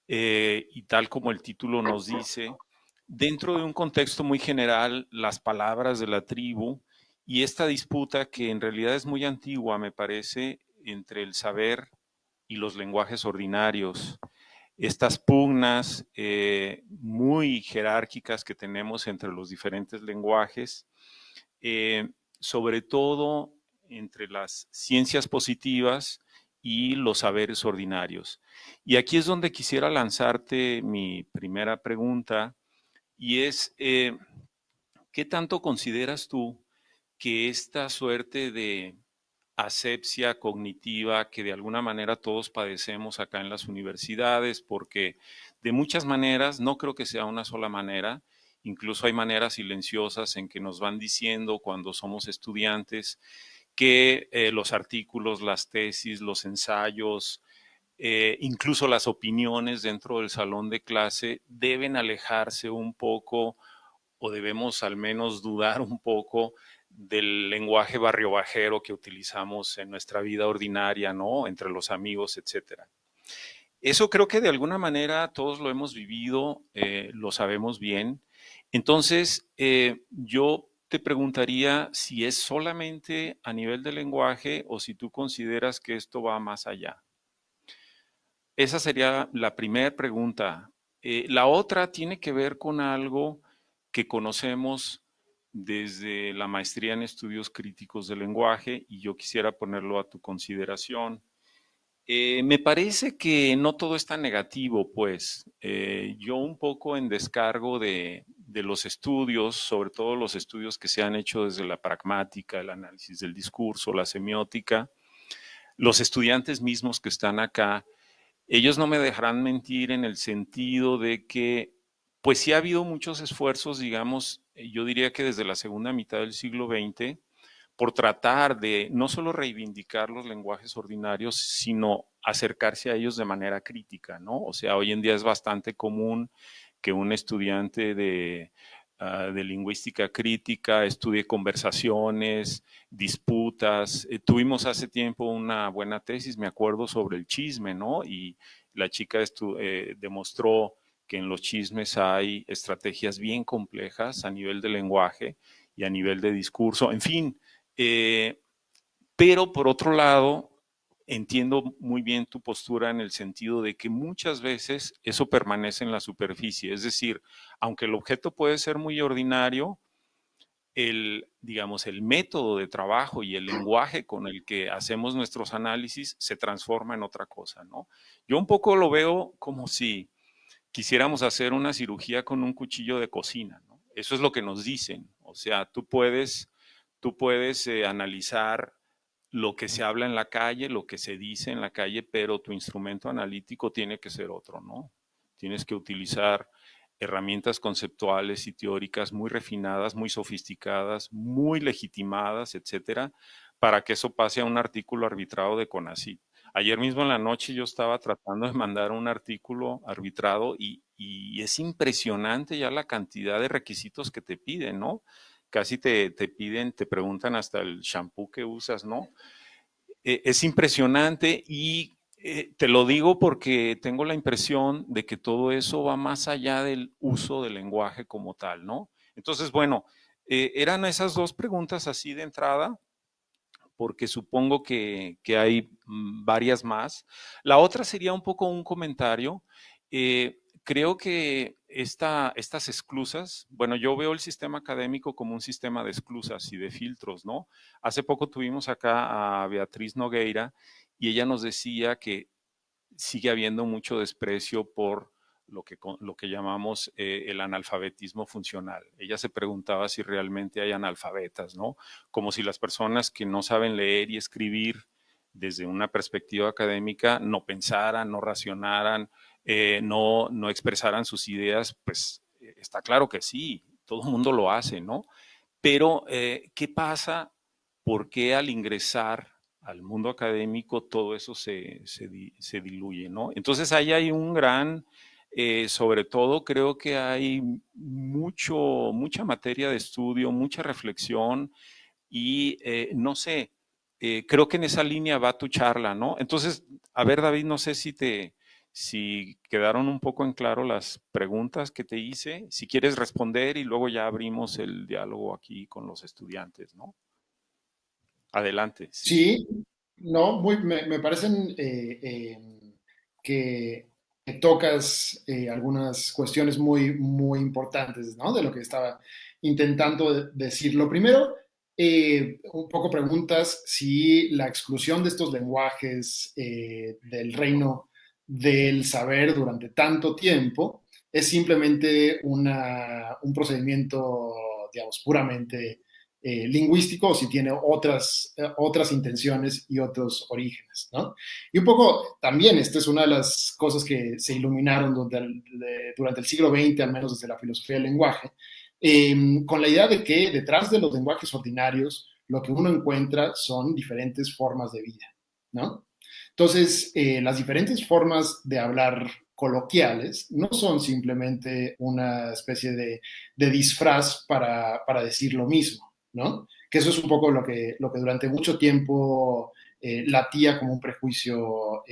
y tal como el título nos dice, dentro de un contexto muy general, las palabras de la tribu y esta disputa que en realidad es muy antigua, me parece, entre el saber y los lenguajes ordinarios. Estas pugnas muy jerárquicas que tenemos entre los diferentes lenguajes, eh, sobre todo entre las ciencias positivas y los saberes ordinarios. Y aquí es donde quisiera lanzarte mi primera pregunta, y es, ¿qué tanto consideras tú que esta suerte de asepsia cognitiva que de alguna manera todos padecemos acá en las universidades, porque de muchas maneras, no creo que sea una sola manera, incluso hay maneras silenciosas en que nos van diciendo cuando somos estudiantes que los artículos, las tesis, los ensayos, incluso las opiniones dentro del salón de clase deben alejarse un poco o debemos al menos dudar un poco del lenguaje barrio bajero que utilizamos en nuestra vida ordinaria, ¿no? Entre los amigos, etcétera. Eso creo que de alguna manera todos lo hemos vivido, lo sabemos bien. Entonces, yo te preguntaría si es solamente a nivel de lenguaje o si tú consideras que esto va más allá. Esa sería la primera pregunta. La otra tiene que ver con algo que conocemos desde la maestría en estudios críticos del lenguaje y yo quisiera ponerlo a tu consideración. Me parece que no todo es tan negativo, pues yo un poco en descargo de los estudios, sobre todo los estudios que se han hecho desde la pragmática, el análisis del discurso, la semiótica, los estudiantes mismos que están acá, ellos no me dejarán mentir en el sentido de que, pues sí ha habido muchos esfuerzos, digamos, yo diría que desde la segunda mitad del siglo XX, por tratar de no solo reivindicar los lenguajes ordinarios, sino acercarse a ellos de manera crítica, ¿no? O sea, hoy en día es bastante común que un estudiante de lingüística crítica estudie conversaciones, disputas. Tuvimos hace tiempo una buena tesis, me acuerdo, sobre el chisme, ¿no? Y la chica demostró que en los chismes hay estrategias bien complejas a nivel de lenguaje y a nivel de discurso, en fin, pero por otro lado, entiendo muy bien tu postura en el sentido de que muchas veces eso permanece en la superficie, es decir, aunque el objeto puede ser muy ordinario, digamos, el método de trabajo y el lenguaje con el que hacemos nuestros análisis se transforma en otra cosa, ¿no? Yo un poco lo veo como si quisiéramos hacer una cirugía con un cuchillo de cocina, ¿no? Eso es lo que nos dicen. O sea, tú puedes analizar lo que se habla en la calle, lo que se dice en la calle, pero tu instrumento analítico tiene que ser otro, ¿no? Tienes que utilizar herramientas conceptuales y teóricas muy refinadas, muy sofisticadas, muy legitimadas, etcétera, para que eso pase a un artículo arbitrado de CONACYT. Ayer mismo en la noche yo estaba tratando de mandar un artículo arbitrado y es impresionante ya la cantidad de requisitos que te piden, ¿no? Casi te piden, te preguntan hasta el shampoo que usas, ¿no? Es impresionante y te lo digo porque tengo la impresión de que todo eso va más allá del uso del lenguaje como tal, ¿no? Entonces, bueno, eran esas dos preguntas así de entrada, porque supongo que hay varias más. La otra sería un poco un comentario. Creo que estas esclusas, bueno, yo veo el sistema académico como un sistema de esclusas y de filtros, ¿no? Hace poco tuvimos acá a Beatriz Nogueira y ella nos decía que sigue habiendo mucho desprecio por lo que llamamos el analfabetismo funcional. Ella se preguntaba si realmente hay analfabetas, ¿no? Como si las personas que no saben leer y escribir desde una perspectiva académica no pensaran, no racionaran, no expresaran sus ideas, pues está claro que sí, todo el mundo lo hace, ¿no? Pero, ¿qué pasa? ¿Por qué al ingresar al mundo académico todo eso se diluye, ¿no? Entonces ahí hay un gran, sobre todo creo que hay mucha materia de estudio, mucha reflexión y no sé, creo que en esa línea va tu charla, ¿no? Entonces, a ver, David, no sé si quedaron un poco en claro las preguntas que te hice, si quieres responder y luego ya abrimos el diálogo aquí con los estudiantes, ¿no? Adelante, sí. Sí, no, me parecen que, que tocas algunas cuestiones muy importantes, ¿no? De lo que estaba intentando decir. Lo primero, un poco preguntas si la exclusión de estos lenguajes del reino del saber durante tanto tiempo es simplemente un procedimiento, digamos, puramente lingüístico o si tiene otras intenciones y otros orígenes, ¿no? Y un poco también, esta es una de las cosas que se iluminaron durante el siglo XX, al menos desde la filosofía del lenguaje, con la idea de que detrás de los lenguajes ordinarios lo que uno encuentra son diferentes formas de vida, ¿no? Entonces, las diferentes formas de hablar coloquiales no son simplemente una especie de disfraz para decir lo mismo, ¿no? Que eso es un poco lo que durante mucho tiempo latía como un prejuicio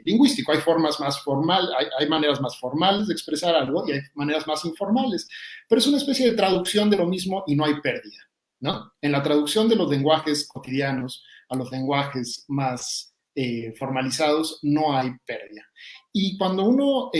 lingüístico. Hay formas más formales, hay maneras más formales de expresar algo y hay maneras más informales, pero es una especie de traducción de lo mismo y no hay pérdida, ¿no? En la traducción de los lenguajes cotidianos a los lenguajes más formalizados no hay pérdida. Y cuando uno,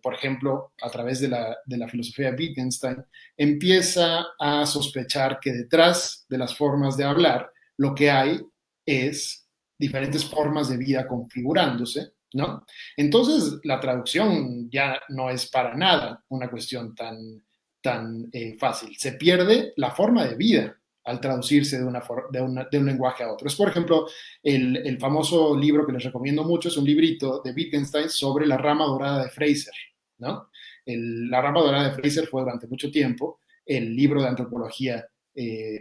por ejemplo, a través de la filosofía de Wittgenstein, empieza a sospechar que detrás de las formas de hablar lo que hay es diferentes formas de vida configurándose, ¿no? Entonces, la traducción ya no es para nada una cuestión tan fácil. Se pierde la forma de vida al traducirse de un lenguaje a otro. Es, por ejemplo, el famoso libro que les recomiendo mucho, es un librito de Wittgenstein sobre la rama dorada de Fraser, ¿no? La rama dorada de Fraser fue durante mucho tiempo el libro de antropología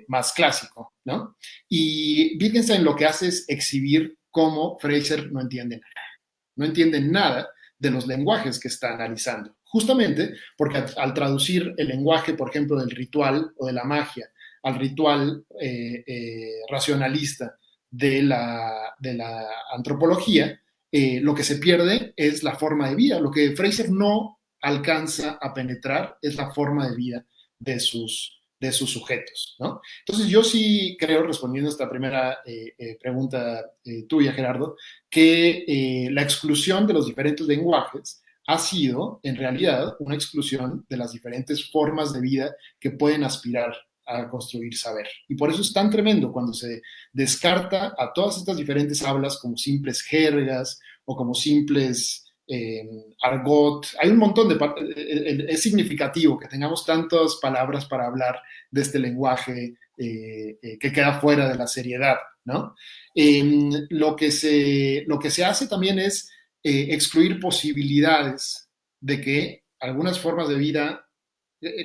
más clásico, ¿no? Y Wittgenstein lo que hace es exhibir cómo Fraser no entiende nada de los lenguajes que está analizando, justamente porque al traducir el lenguaje, por ejemplo, del ritual o de la magia al ritual racionalista de la antropología, lo que se pierde es la forma de vida. Lo que Fraser no alcanza a penetrar es la forma de vida de sus sujetos, ¿no? Entonces yo sí creo, respondiendo a esta primera pregunta tuya, Gerardo, que la exclusión de los diferentes lenguajes ha sido, en realidad, una exclusión de las diferentes formas de vida que pueden aspirar a construir saber. Y por eso es tan tremendo cuando se descarta a todas estas diferentes hablas como simples jergas o como simples argot. Hay un montón es significativo que tengamos tantas palabras para hablar de este lenguaje que queda fuera de la seriedad, ¿no? Lo que se hace también es excluir posibilidades de que algunas formas de vida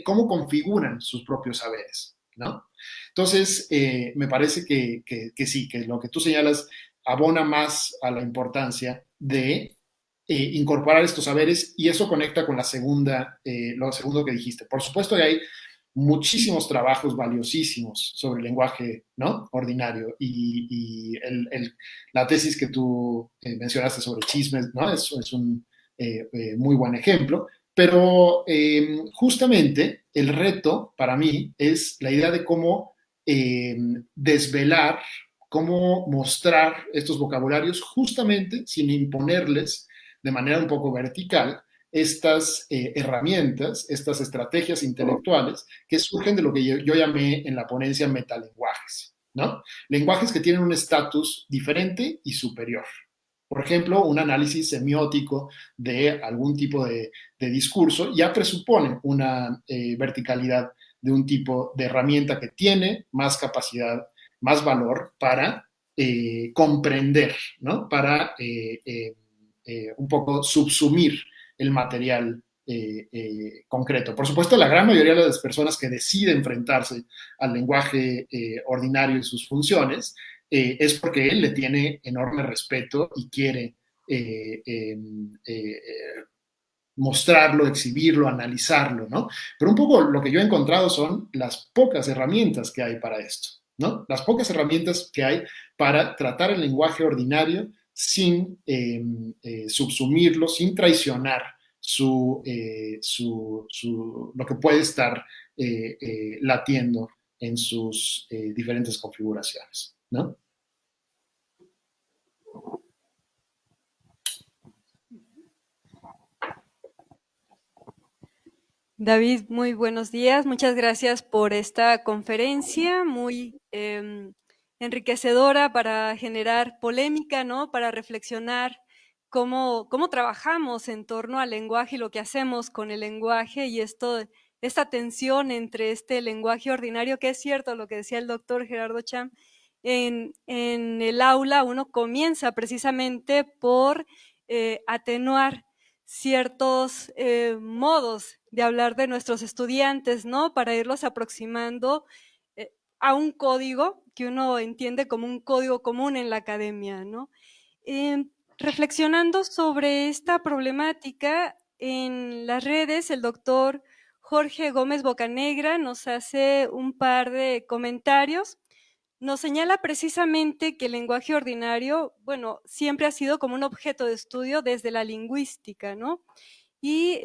cómo configuran sus propios saberes, ¿no? Entonces, me parece que sí, que lo que tú señalas abona más a la importancia de incorporar estos saberes y eso conecta con lo segundo que dijiste. Por supuesto que hay muchísimos trabajos valiosísimos sobre el lenguaje, ¿no? Ordinario y la tesis que tú mencionaste sobre chismes, ¿no? Es un muy buen ejemplo. Pero justamente el reto para mí es la idea de cómo desvelar, cómo mostrar estos vocabularios justamente sin imponerles de manera un poco vertical estas herramientas, estas estrategias intelectuales que surgen de lo que yo llamé en la ponencia metalenguajes, ¿no? Lenguajes que tienen un estatus diferente y superior. Por ejemplo, un análisis semiótico de algún tipo de discurso ya presupone una verticalidad de un tipo de herramienta que tiene más capacidad, más valor para comprender, ¿no? Para un poco subsumir el material concreto. Por supuesto, la gran mayoría de las personas que deciden enfrentarse al lenguaje ordinario y sus funciones es porque él le tiene enorme respeto y quiere mostrarlo, exhibirlo, analizarlo, ¿no? Pero un poco lo que yo he encontrado son las pocas herramientas que hay para esto, ¿no? Las pocas herramientas que hay para tratar el lenguaje ordinario sin subsumirlo, sin traicionar lo que puede estar latiendo en sus diferentes configuraciones, ¿no? David, muy buenos días. Muchas gracias por esta conferencia muy enriquecedora para generar polémica, ¿no? Para reflexionar cómo trabajamos en torno al lenguaje y lo que hacemos con el lenguaje y esta tensión entre este lenguaje ordinario, que es cierto lo que decía el doctor Gerardo Cham, en el aula uno comienza precisamente por atenuar ciertos modos de hablar de nuestros estudiantes, ¿no? Para irlos aproximando a un código que uno entiende como un código común en la academia, ¿no? Reflexionando sobre esta problemática, en las redes el doctor Jorge Gómez Bocanegra nos hace un par de comentarios. Nos señala precisamente que el lenguaje ordinario, bueno, siempre ha sido como un objeto de estudio desde la lingüística, ¿no? Y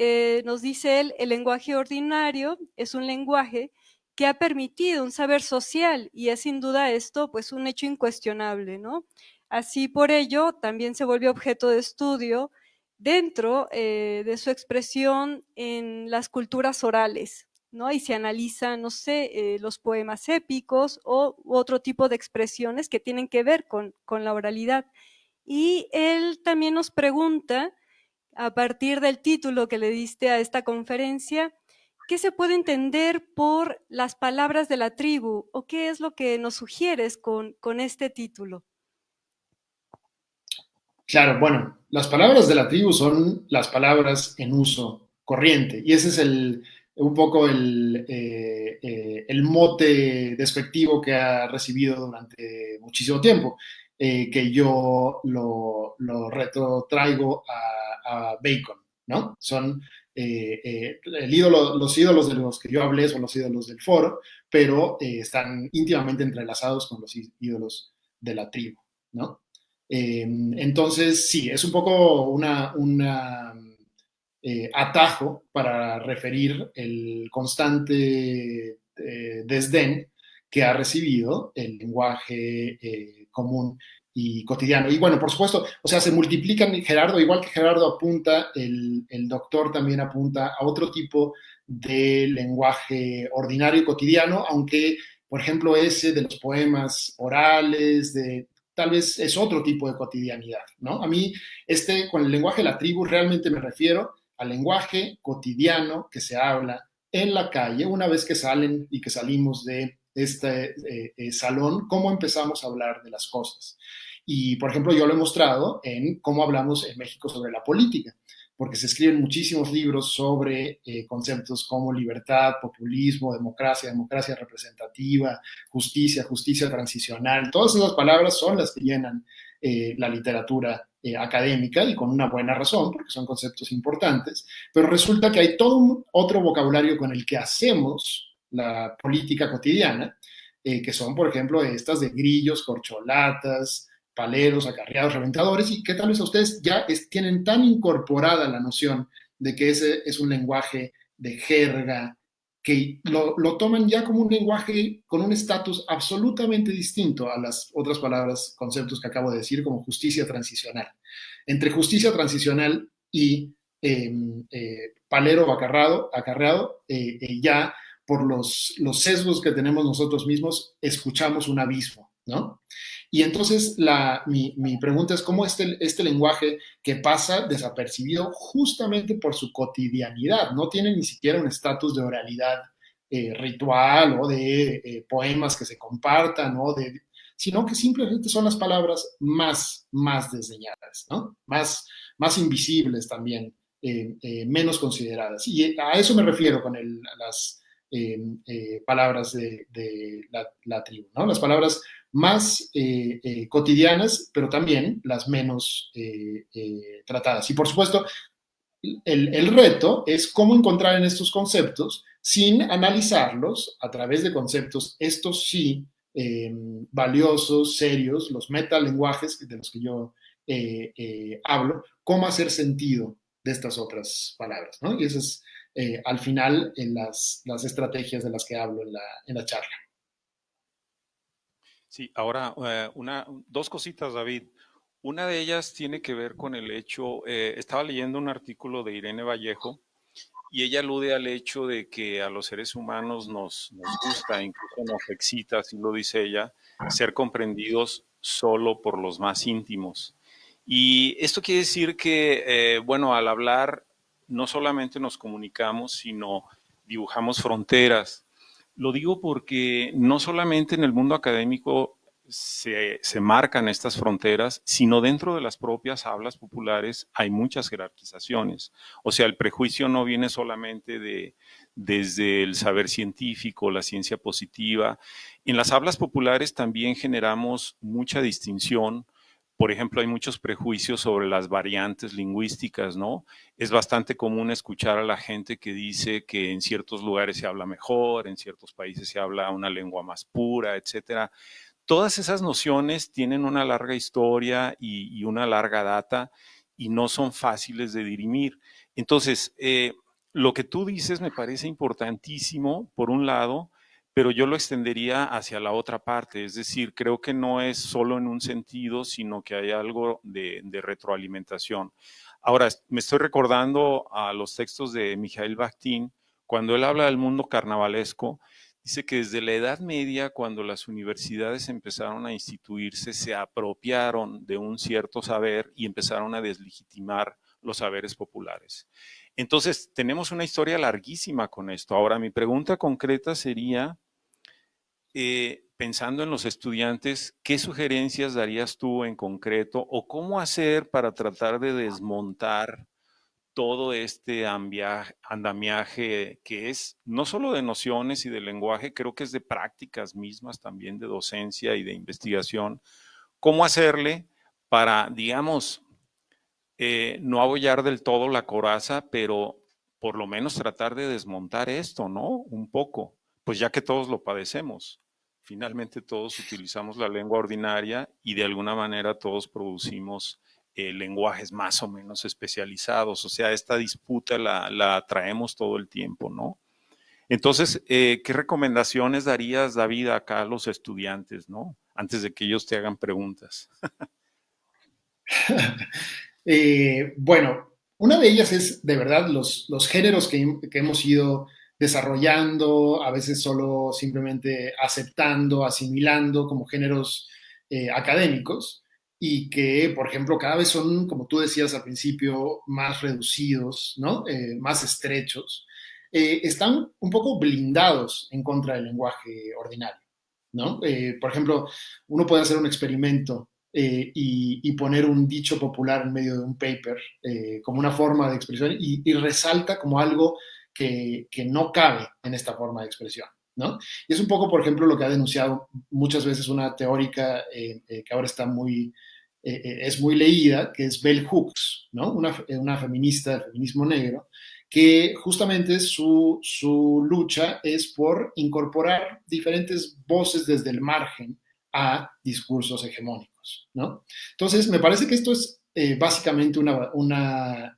nos dice él, el lenguaje ordinario es un lenguaje que ha permitido un saber social y es sin duda esto pues un hecho incuestionable, ¿no? Así por ello también se vuelve objeto de estudio dentro de su expresión en las culturas orales, ¿no? Y se analizan, no sé, los poemas épicos u otro tipo de expresiones que tienen que ver con la oralidad. Y él también nos pregunta, a partir del título que le diste a esta conferencia, ¿qué se puede entender por las palabras de la tribu? ¿O qué es lo que nos sugieres con este título? Claro, bueno, las palabras de la tribu son las palabras en uso corriente y ese es un poco el mote despectivo que ha recibido durante muchísimo tiempo, que yo lo retrotraigo a Bacon, ¿no? Son los ídolos de los que yo hablé son los ídolos del foro, pero están íntimamente entrelazados con los ídolos de la tribu, ¿no? Entonces, sí, es un poco una atajo para referir el constante desdén que ha recibido el lenguaje común y cotidiano. Y bueno, por supuesto, o sea, se multiplican, Gerardo, igual que Gerardo apunta, el doctor también apunta a otro tipo de lenguaje ordinario y cotidiano, aunque, por ejemplo, ese de los poemas orales, tal vez es otro tipo de cotidianidad, ¿no? A mí, con el lenguaje de la tribu, realmente me refiero al lenguaje cotidiano que se habla en la calle, una vez que salen y que salimos de este salón, cómo empezamos a hablar de las cosas. Y, por ejemplo, yo lo he mostrado en cómo hablamos en México sobre la política, porque se escriben muchísimos libros sobre conceptos como libertad, populismo, democracia, democracia representativa, justicia, justicia transicional. Todas esas palabras son las que llenan la literatura académica y con una buena razón, porque son conceptos importantes, pero resulta que hay todo un otro vocabulario con el que hacemos la política cotidiana, que son, por ejemplo, estas de grillos, corcholatas, paleros, acarreados, reventadores, y que tal vez a ustedes ya tienen tan incorporada la noción de que ese es un lenguaje de jerga, que lo toman ya como un lenguaje con un estatus absolutamente distinto a las otras palabras, conceptos que acabo de decir, como justicia transicional. Entre justicia transicional y palero acarreado, ya por los sesgos que tenemos nosotros mismos, escuchamos un abismo, ¿no? Y entonces mi pregunta es cómo este lenguaje que pasa desapercibido justamente por su cotidianidad, no tiene ni siquiera un estatus de oralidad ritual o de poemas que se compartan, sino que simplemente son las palabras más desdeñadas, ¿no? Más invisibles también, menos consideradas. Y a eso me refiero con las palabras de la tribu, ¿no? Las palabras más cotidianas, pero también las menos tratadas. Y por supuesto, el reto es cómo encontrar en estos conceptos, sin analizarlos a través de conceptos, estos sí, valiosos, serios, los metalenguajes de los que yo hablo, cómo hacer sentido de estas otras palabras, ¿no? Y eso es al final en las estrategias de las que hablo en la charla. Sí, ahora dos cositas, David. Una de ellas tiene que ver con el hecho, estaba leyendo un artículo de Irene Vallejo y ella alude al hecho de que a los seres humanos nos gusta, incluso nos excita, así lo dice ella, ser comprendidos solo por los más íntimos. Y esto quiere decir que, bueno, al hablar no solamente nos comunicamos, sino dibujamos fronteras. Lo digo porque no solamente en el mundo académico se marcan estas fronteras, sino dentro de las propias hablas populares hay muchas jerarquizaciones. O sea, el prejuicio no viene solamente desde el saber científico, la ciencia positiva. En las hablas populares también generamos mucha distinción. Por ejemplo, hay muchos prejuicios sobre las variantes lingüísticas, ¿no? Es bastante común escuchar a la gente que dice que en ciertos lugares se habla mejor, en ciertos países se habla una lengua más pura, etcétera. Todas esas nociones tienen una larga historia y una larga data y no son fáciles de dirimir. Entonces, lo que tú dices me parece importantísimo, por un lado, pero yo lo extendería hacia la otra parte, es decir, creo que no es solo en un sentido, sino que hay algo de retroalimentación. Ahora, me estoy recordando a los textos de Mijail Bakhtin, cuando él habla del mundo carnavalesco. Dice que desde la Edad Media, cuando las universidades empezaron a instituirse, se apropiaron de un cierto saber y empezaron a deslegitimar los saberes populares. Entonces, tenemos una historia larguísima con esto. Ahora, mi pregunta concreta sería, pensando en los estudiantes, ¿qué sugerencias darías tú en concreto o cómo hacer para tratar de desmontar todo este andamiaje que es no solo de nociones y de lenguaje, creo que es de prácticas mismas también de docencia y de investigación? ¿Cómo hacerle para, digamos, no abollar del todo la coraza, pero por lo menos tratar de desmontar esto, ¿no? Un poco, pues ya que todos lo padecemos. Finalmente todos utilizamos la lengua ordinaria y de alguna manera todos producimos lenguajes más o menos especializados. O sea, esta disputa la traemos todo el tiempo, ¿no? Entonces, ¿qué recomendaciones darías, David, acá a los estudiantes, ¿no? Antes de que ellos te hagan preguntas. Bueno, una de ellas es de verdad los géneros que hemos ido desarrollando, a veces solo simplemente aceptando, asimilando como géneros académicos y que, por ejemplo, cada vez son, como tú decías al principio, más reducidos, ¿no? Más estrechos, están un poco blindados en contra del lenguaje ordinario, ¿no? Por ejemplo, uno puede hacer un experimento y poner un dicho popular en medio de un paper como una forma de expresión y resalta como algo que no cabe en esta forma de expresión, ¿no? Y es un poco, por ejemplo, lo que ha denunciado muchas veces una teórica que ahora está es muy leída, que es Bell Hooks, ¿no? Una feminista del feminismo negro, que justamente su lucha es por incorporar diferentes voces desde el margen a discursos hegemónicos, ¿no? Entonces, me parece que esto es básicamente una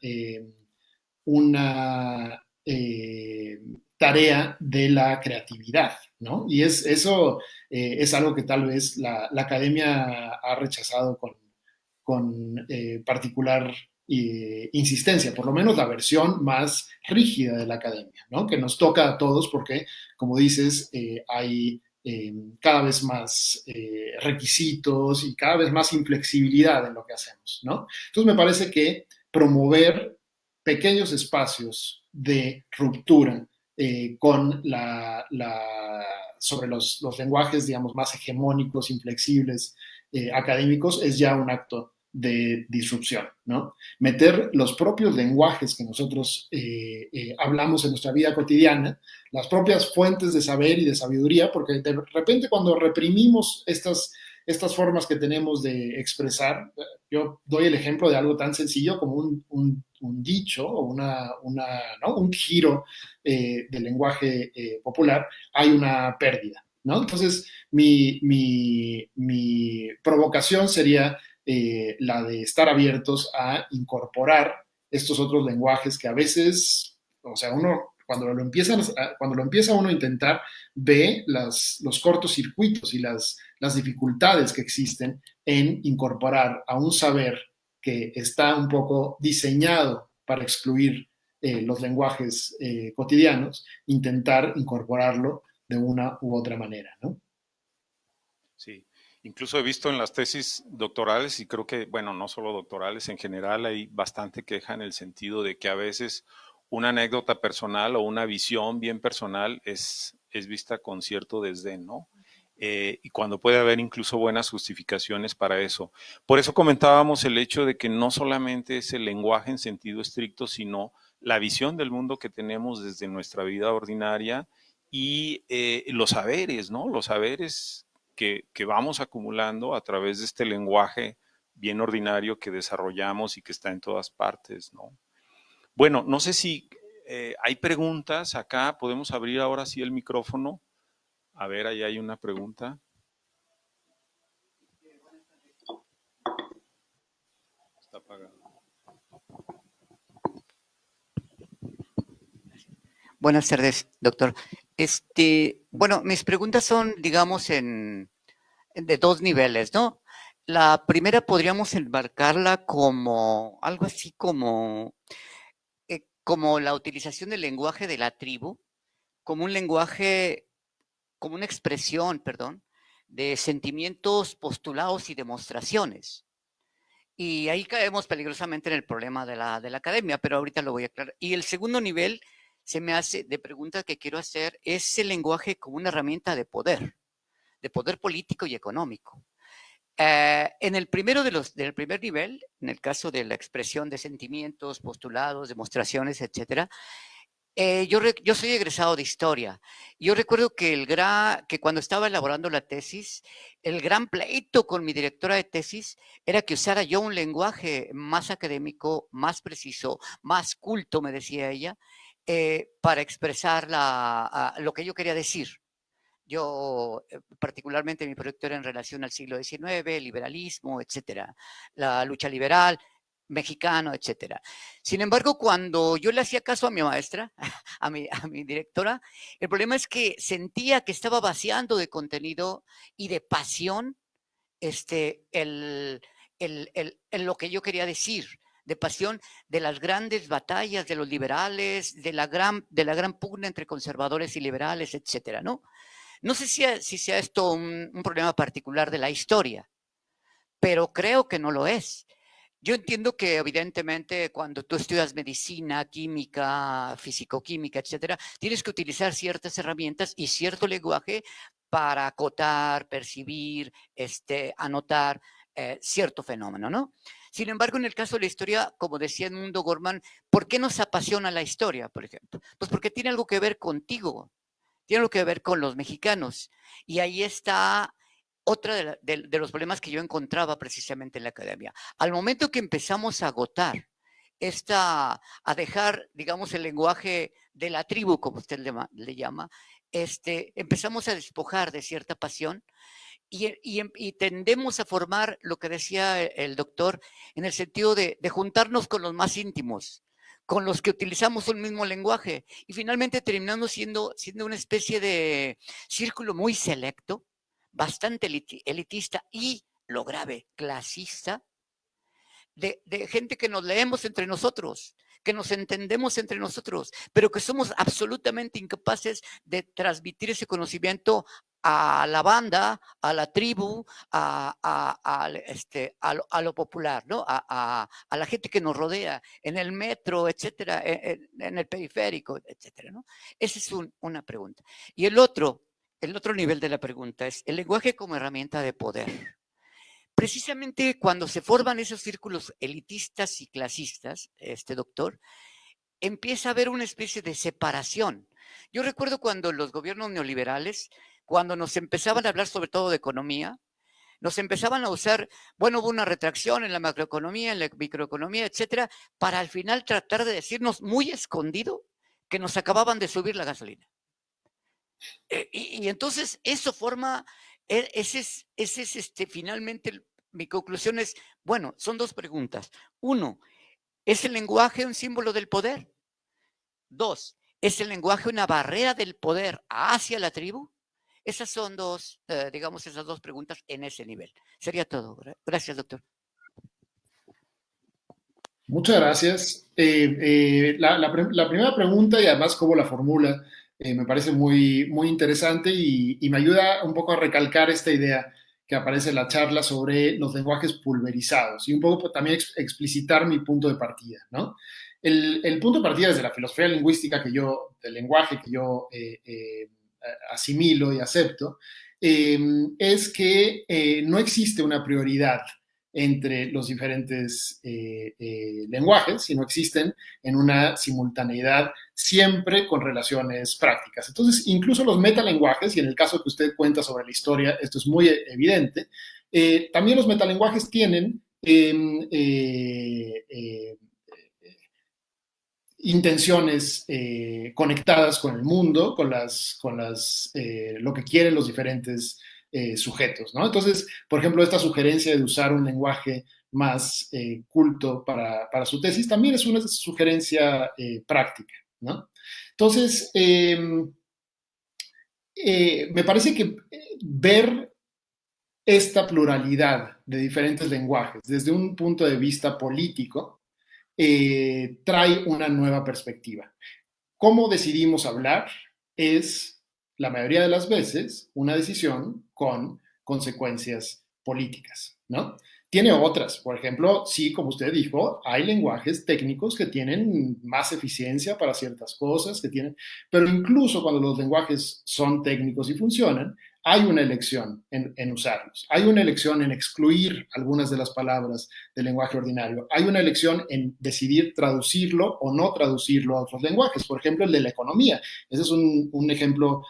tarea de la creatividad, ¿no? Y eso es algo que tal vez la academia ha rechazado con particular insistencia, por lo menos la versión más rígida de la academia, ¿no? Que nos toca a todos porque, como dices, hay cada vez más requisitos y cada vez más inflexibilidad en lo que hacemos, ¿no? Entonces me parece que promover pequeños espacios de ruptura con sobre los lenguajes, digamos, más hegemónicos, inflexibles, académicos, es ya un acto de disrupción, ¿no? Meter los propios lenguajes que nosotros hablamos en nuestra vida cotidiana, las propias fuentes de saber y de sabiduría, porque de repente cuando reprimimos estas formas que tenemos de expresar, yo doy el ejemplo de algo tan sencillo como un dicho o ¿no? Un giro del lenguaje popular, hay una pérdida, ¿no? Entonces, mi provocación sería la de estar abiertos a incorporar estos otros lenguajes que a veces, o sea, uno cuando lo empieza uno a intentar, ve los cortocircuitos y las dificultades que existen en incorporar a un saber que está un poco diseñado para excluir los lenguajes cotidianos, intentar incorporarlo de una u otra manera, ¿no? Sí, incluso he visto en las tesis doctorales y creo que, bueno, no solo doctorales, en general hay bastante queja en el sentido de que a veces una anécdota personal o una visión bien personal es vista con cierto desdén, ¿no? Y cuando puede haber incluso buenas justificaciones para eso. Por eso comentábamos el hecho de que no solamente es el lenguaje en sentido estricto, sino la visión del mundo que tenemos desde nuestra vida ordinaria y los saberes, ¿no? Los saberes que vamos acumulando a través de este lenguaje bien ordinario que desarrollamos y que está en todas partes, ¿no? Bueno, no sé si hay preguntas acá, podemos abrir ahora sí el micrófono. A ver, ahí hay una pregunta. Está apagado. Buenas tardes, doctor. Bueno, mis preguntas son, digamos, de dos niveles, ¿no? La primera podríamos enmarcarla como algo así como la utilización del lenguaje de la tribu, como un lenguaje, como una expresión, perdón, de sentimientos, postulados y demostraciones. Y ahí caemos peligrosamente en el problema de la academia, pero ahorita lo voy a aclarar. Y el segundo nivel se me hace de pregunta que quiero hacer es el lenguaje como una herramienta de poder político y económico. En el primero del primer nivel, en el caso de la expresión de sentimientos, postulados, demostraciones, etcétera, yo soy egresado de historia. Yo recuerdo que cuando estaba elaborando la tesis, el gran pleito con mi directora de tesis era que usara yo un lenguaje más académico, más preciso, más culto, me decía ella, para expresar lo que yo quería decir. Yo, particularmente mi proyecto era en relación al siglo XIX, liberalismo, etcétera, la lucha liberal, mexicano, etcétera. Sin embargo, cuando yo le hacía caso a mi maestra, a mi directora, el problema es que sentía que estaba vaciando de contenido y de pasión lo que yo quería decir, de pasión de las grandes batallas de los liberales, de la gran pugna entre conservadores y liberales, etcétera, ¿no? No sé si sea esto un problema particular de la historia, pero creo que no lo es. Yo entiendo que evidentemente cuando tú estudias medicina, química, fisicoquímica, etcétera, tienes que utilizar ciertas herramientas y cierto lenguaje para acotar, percibir, anotar cierto fenómeno, ¿no? Sin embargo, en el caso de la historia, como decía Edmundo Gorman, ¿por qué nos apasiona la historia, por ejemplo? Pues porque tiene algo que ver contigo, tiene algo que ver con los mexicanos. Y ahí está otra de los problemas que yo encontraba precisamente en la academia. Al momento que empezamos a agotar a dejar, digamos, el lenguaje de la tribu, como usted le llama, empezamos a despojar de cierta pasión y tendemos a formar lo que decía el doctor en el sentido de juntarnos con los más íntimos, con los que utilizamos un mismo lenguaje y finalmente terminamos siendo una especie de círculo muy selecto, bastante elitista y, lo grave, clasista, de gente que nos leemos entre nosotros, que nos entendemos entre nosotros, pero que somos absolutamente incapaces de transmitir ese conocimiento a la banda, a la tribu, a lo popular, ¿no? A la gente que nos rodea, en el metro, etcétera, en el periférico, etcétera, ¿no? Esa es una pregunta. Y el otro nivel de la pregunta es el lenguaje como herramienta de poder. Precisamente cuando se forman esos círculos elitistas y clasistas, doctor, empieza a haber una especie de separación. Yo recuerdo cuando los gobiernos neoliberales, cuando nos empezaban a hablar sobre todo de economía, nos empezaban a usar, bueno, hubo una retracción en la macroeconomía, en la microeconomía, etcétera, para al final tratar de decirnos muy escondido que nos acababan de subir la gasolina. Y entonces eso forma, ese es finalmente mi conclusión es, bueno, son dos preguntas. Uno, ¿es el lenguaje un símbolo del poder? Dos, ¿es el lenguaje una barrera del poder hacia la tribu? Esas son dos, digamos, esas dos preguntas en ese nivel. Sería todo. Gracias, doctor. Muchas gracias. La primera pregunta y además cómo la formula me parece muy, muy interesante y me ayuda un poco a recalcar esta idea que aparece en la charla sobre los lenguajes pulverizados y un poco también explicitar mi punto de partida, ¿no? El punto de partida desde la filosofía lingüística del lenguaje que yo asimilo y acepto, es que no existe una prioridad entre los diferentes lenguajes, sino existen en una simultaneidad siempre con relaciones prácticas. Entonces, incluso los metalenguajes, y en el caso que usted cuenta sobre la historia, esto es muy evidente, también los metalenguajes tienen intenciones conectadas con el mundo, lo que quieren los diferentes sujetos, ¿no? Entonces, por ejemplo, esta sugerencia de usar un lenguaje más culto para su tesis también es una sugerencia práctica, ¿no? Entonces, me parece que ver esta pluralidad de diferentes lenguajes desde un punto de vista político trae una nueva perspectiva. Cómo decidimos hablar es, la mayoría de las veces, una decisión con consecuencias políticas, ¿no? Tiene otras, por ejemplo, sí, como usted dijo, hay lenguajes técnicos que tienen más eficiencia para ciertas cosas, pero incluso cuando los lenguajes son técnicos y funcionan, hay una elección en usarlos, hay una elección en excluir algunas de las palabras del lenguaje ordinario, hay una elección en decidir traducirlo o no traducirlo a otros lenguajes, por ejemplo, el de la economía. Ese es un ejemplo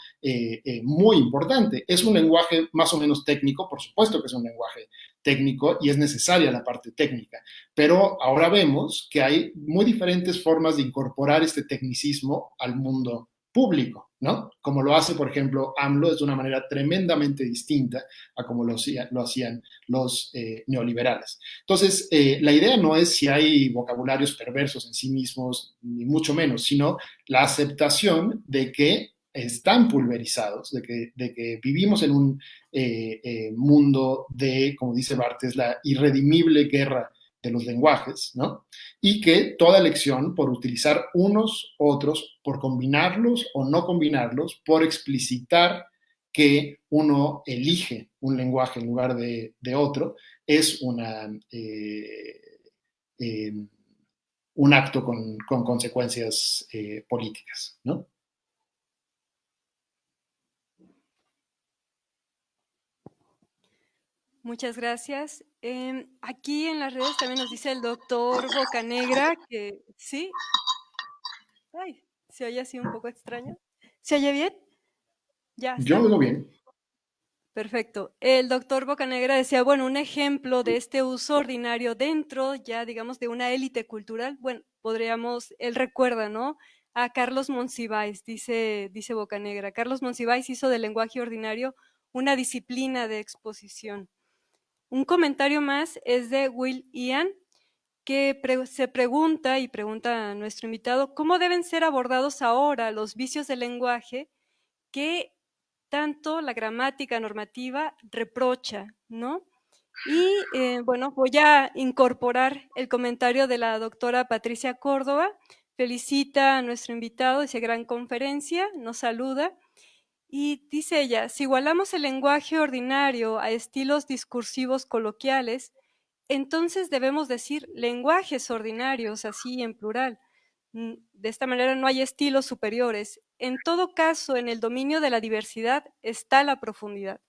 muy importante. Es un lenguaje más o menos técnico, por supuesto que es un lenguaje técnico y es necesaria la parte técnica, pero ahora vemos que hay muy diferentes formas de incorporar este tecnicismo al mundo público, ¿no? Como lo hace, por ejemplo, AMLO, es de una manera tremendamente distinta a como lo hacían los neoliberales. Entonces, la idea no es si hay vocabularios perversos en sí mismos, ni mucho menos, sino la aceptación de que están pulverizados, de que vivimos en un mundo de, como dice Barthes, la irredimible guerra de los lenguajes, ¿no? Y que toda elección por utilizar unos, otros, por combinarlos o no combinarlos, por explicitar que uno elige un lenguaje en lugar de otro, es un acto con consecuencias políticas, ¿no? Muchas gracias. Aquí en las redes también nos dice el doctor Bocanegra que sí. Ay, se oye así un poco extraño. ¿Se oye bien? ¿Ya Yo está? lo veo bien. Perfecto. El doctor Bocanegra decía, bueno, un ejemplo de este uso ordinario dentro, ya digamos, de una élite cultural, bueno, él recuerda, ¿no? A Carlos Monsiváis, dice Bocanegra. Carlos Monsiváis hizo del lenguaje ordinario una disciplina de exposición. Un comentario más es de Will Ian, que se pregunta y pregunta a nuestro invitado, ¿cómo deben ser abordados ahora los vicios del lenguaje que tanto la gramática normativa reprocha, ¿no? Y bueno, voy a incorporar el comentario de la doctora Patricia Córdoba, felicita a nuestro invitado, dice gran conferencia, nos saluda. Y dice ella, si igualamos el lenguaje ordinario a estilos discursivos coloquiales, entonces debemos decir lenguajes ordinarios, así en plural. De esta manera no hay estilos superiores. En todo caso, en el dominio de la diversidad está la profundidad.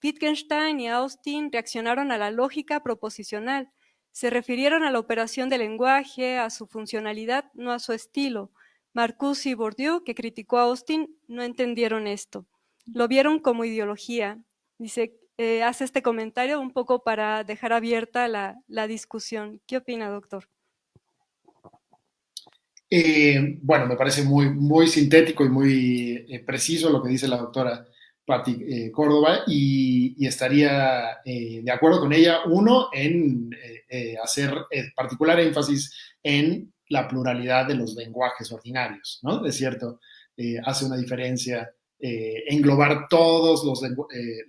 Wittgenstein y Austin reaccionaron a la lógica proposicional. Se refirieron a la operación del lenguaje, a su funcionalidad, no a su estilo. Marcuse y Bourdieu, que criticó a Austin, no entendieron esto. Lo vieron como ideología. Dice, hace este comentario un poco para dejar abierta la discusión. ¿Qué opina, doctor? Bueno, me parece muy, muy sintético y muy preciso lo que dice la doctora Patti Córdoba, y estaría de acuerdo con ella, uno, en hacer particular énfasis en la pluralidad de los lenguajes ordinarios, ¿no? Es cierto, hace una diferencia englobar todos los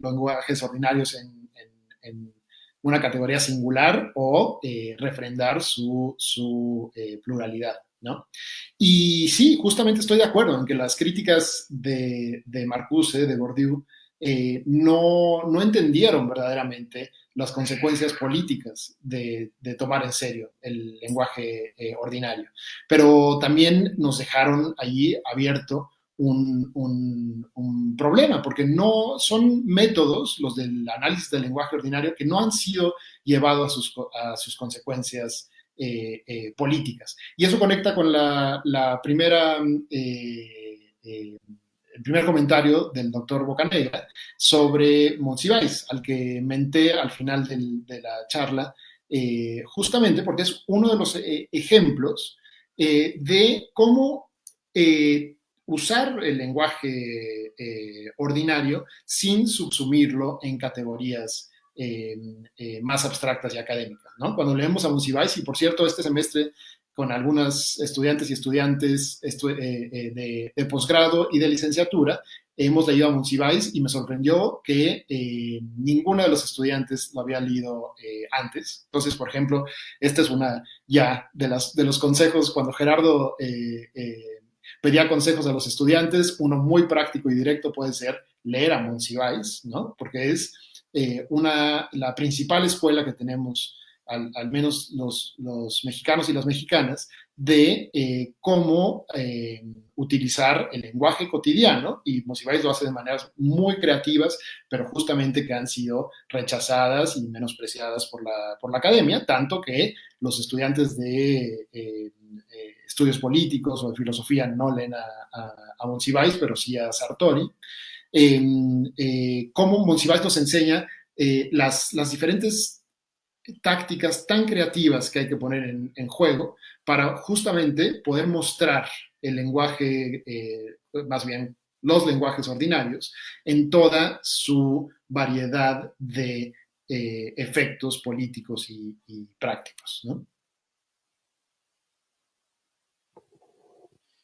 lenguajes ordinarios en una categoría singular o refrendar su pluralidad, ¿no? Y sí, justamente estoy de acuerdo en que las críticas de Marcuse, de Bourdieu, no entendieron verdaderamente las consecuencias políticas de tomar en serio el lenguaje ordinario. Pero también nos dejaron allí abierto un problema, porque no son métodos, los del análisis del lenguaje ordinario, que no han sido llevados a sus consecuencias políticas. Y eso conecta con la primera, el primer comentario del doctor Bocanegra sobre Monsiváis, al que menté al final de la charla, justamente porque es uno de los ejemplos de cómo usar el lenguaje ordinario sin subsumirlo en categorías más abstractas y académicas, ¿no? Cuando leemos a Monsiváis, y por cierto, este semestre con algunas estudiantes y estudiantes de posgrado y de licenciatura, hemos leído a Monsiváis y me sorprendió que ninguno de los estudiantes lo había leído antes. Entonces, por ejemplo, esta es una ya de los consejos, cuando Gerardo pedía consejos a los estudiantes, uno muy práctico y directo puede ser leer a Monsiváis, ¿no? Porque es la principal escuela que tenemos, al menos los mexicanos y las mexicanas, de cómo utilizar el lenguaje cotidiano, y Monsiváis lo hace de maneras muy creativas, pero justamente que han sido rechazadas y menospreciadas por la academia, tanto que los estudiantes de estudios políticos o de filosofía no leen a Monsiváis, pero sí a Sartori. Cómo Monsiváis nos enseña las diferentes tácticas tan creativas que hay que poner en juego para justamente poder mostrar el lenguaje, más bien los lenguajes ordinarios, en toda su variedad de efectos políticos y prácticos, ¿no?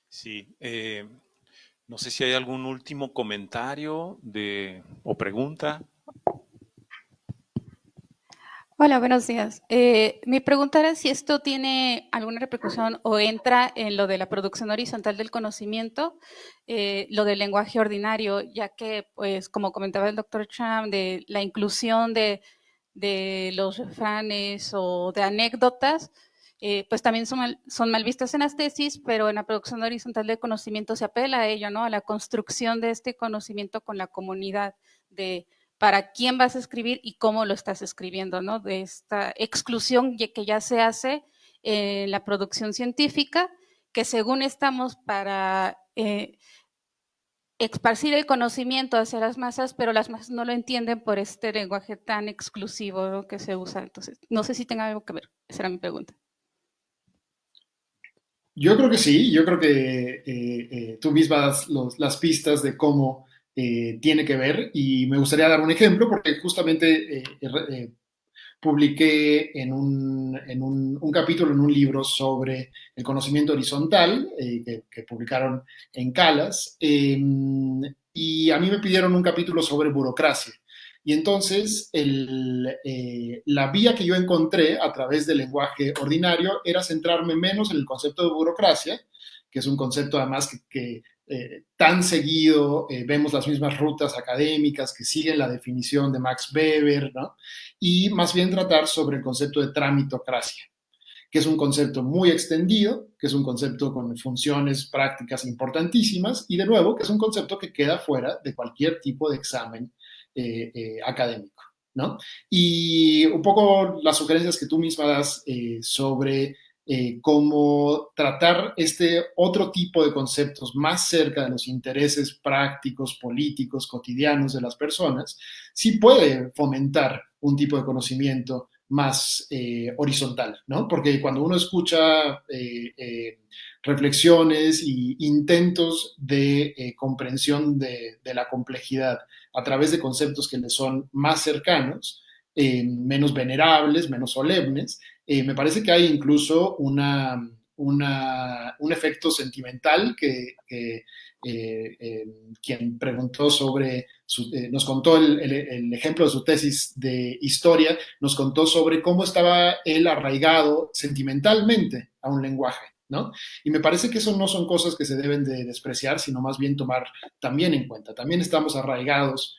Sí, no sé si hay algún último comentario o pregunta. Hola, buenos días. Mi pregunta era si esto tiene alguna repercusión o entra en lo de la producción horizontal del conocimiento, lo del lenguaje ordinario, ya que, pues, como comentaba el doctor Cham, de la inclusión de los refranes o de anécdotas, pues también son mal vistas en las tesis, pero en la producción horizontal del conocimiento se apela a ello, ¿no? A la construcción de este conocimiento con la comunidad, de para quién vas a escribir y cómo lo estás escribiendo, ¿no? De esta exclusión que ya se hace en la producción científica, que según estamos para esparcir el conocimiento hacia las masas, pero las masas no lo entienden por este lenguaje tan exclusivo, ¿no?, que se usa. Entonces, no sé si tenga algo que ver. Esa era mi pregunta. Yo creo que sí, yo creo que tú misma das las pistas de cómo tiene que ver, y me gustaría dar un ejemplo porque justamente publiqué en un capítulo en un libro sobre el conocimiento horizontal que publicaron en Calas, y a mí me pidieron un capítulo sobre burocracia. Y entonces la vía que yo encontré a través del lenguaje ordinario era centrarme menos en el concepto de burocracia, que es un concepto además que tan seguido vemos las mismas rutas académicas que siguen la definición de Max Weber, ¿no? Y más bien tratar sobre el concepto de tramitocracia, que es un concepto muy extendido, que es un concepto con funciones prácticas importantísimas, y de nuevo, que es un concepto que queda fuera de cualquier tipo de examen académico, ¿no? Y un poco las sugerencias que tú misma das sobre cómo tratar este otro tipo de conceptos más cerca de los intereses prácticos, políticos, cotidianos de las personas, sí puede fomentar un tipo de conocimiento más horizontal, ¿no? Porque cuando uno escucha reflexiones e intentos de comprensión de la complejidad a través de conceptos que les son más cercanos, menos venerables, menos solemnes. Me parece que hay incluso un efecto sentimental que quien preguntó sobre, nos contó el ejemplo de su tesis de historia, nos contó sobre cómo estaba él arraigado sentimentalmente a un lenguaje, ¿no? Y me parece que eso no son cosas que se deben de despreciar, sino más bien tomar también en cuenta. También estamos arraigados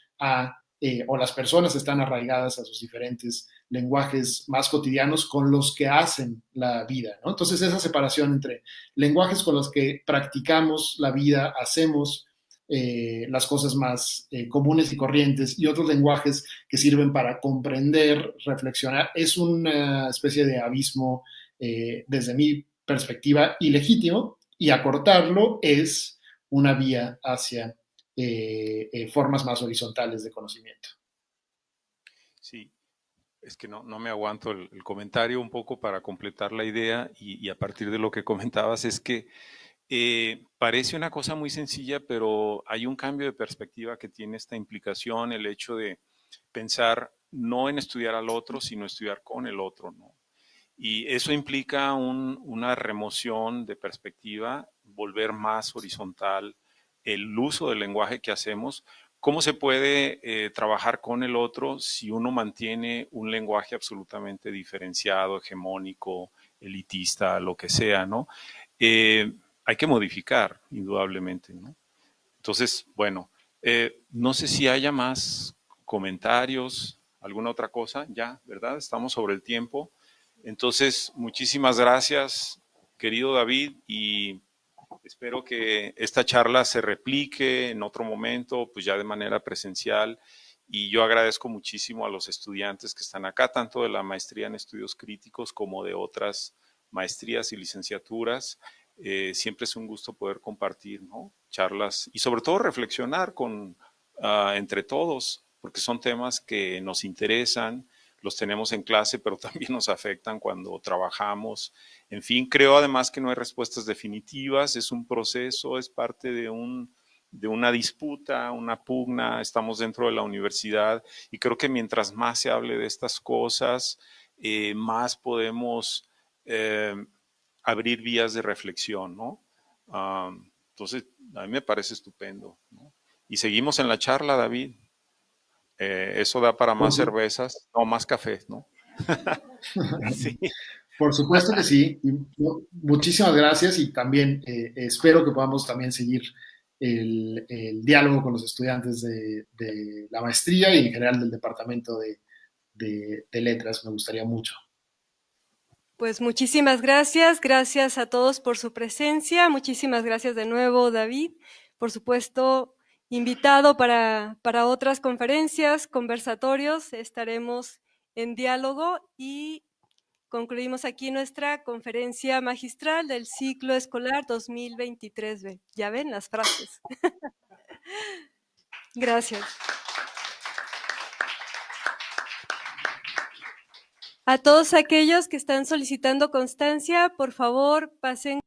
o las personas están arraigadas a sus diferentes lenguajes más cotidianos con los que hacen la vida, ¿no? Entonces esa separación entre lenguajes con los que practicamos la vida, hacemos las cosas más comunes y corrientes y otros lenguajes que sirven para comprender, reflexionar, es una especie de abismo desde mi perspectiva ilegítimo, y acortarlo es una vía hacia formas más horizontales de conocimiento. Sí, es que no me aguanto el comentario un poco para completar la idea y a partir de lo que comentabas es que parece una cosa muy sencilla, pero hay un cambio de perspectiva que tiene esta implicación, el hecho de pensar no en estudiar al otro, sino estudiar con el otro, ¿no? Y eso implica una remoción de perspectiva, volver más horizontal el uso del lenguaje que hacemos. ¿Cómo se puede trabajar con el otro si uno mantiene un lenguaje absolutamente diferenciado, hegemónico, elitista, lo que sea, ¿no? Hay que modificar, indudablemente, ¿no? Entonces, bueno, no sé si haya más comentarios, alguna otra cosa, ya, ¿verdad? Estamos sobre el tiempo. Entonces, muchísimas gracias, querido David, y espero que esta charla se replique en otro momento, pues ya de manera presencial. Y yo agradezco muchísimo a los estudiantes que están acá, tanto de la maestría en estudios críticos como de otras maestrías y licenciaturas. Siempre es un gusto poder compartir, ¿no?, charlas y sobre todo reflexionar entre todos, porque son temas que nos interesan, los tenemos en clase, pero también nos afectan cuando trabajamos. En fin, creo además que no hay respuestas definitivas, es un proceso, es parte de una disputa, una pugna, estamos dentro de la universidad y creo que mientras más se hable de estas cosas, más podemos abrir vías de reflexión, ¿no? Entonces, a mí me parece estupendo, ¿no? Y seguimos en la charla, David. Eso da para más cervezas, no, más café, ¿no? Sí. Por supuesto que sí. Muchísimas gracias y también espero que podamos también seguir el diálogo con los estudiantes de la maestría y en general del departamento de letras. Me gustaría mucho. Pues muchísimas gracias, gracias a todos por su presencia, muchísimas gracias de nuevo, David. Por supuesto, invitado para otras conferencias, conversatorios, estaremos en diálogo y concluimos aquí nuestra conferencia magistral del ciclo escolar 2023B. Ya ven las frases. Gracias. A todos aquellos que están solicitando constancia, por favor, pasen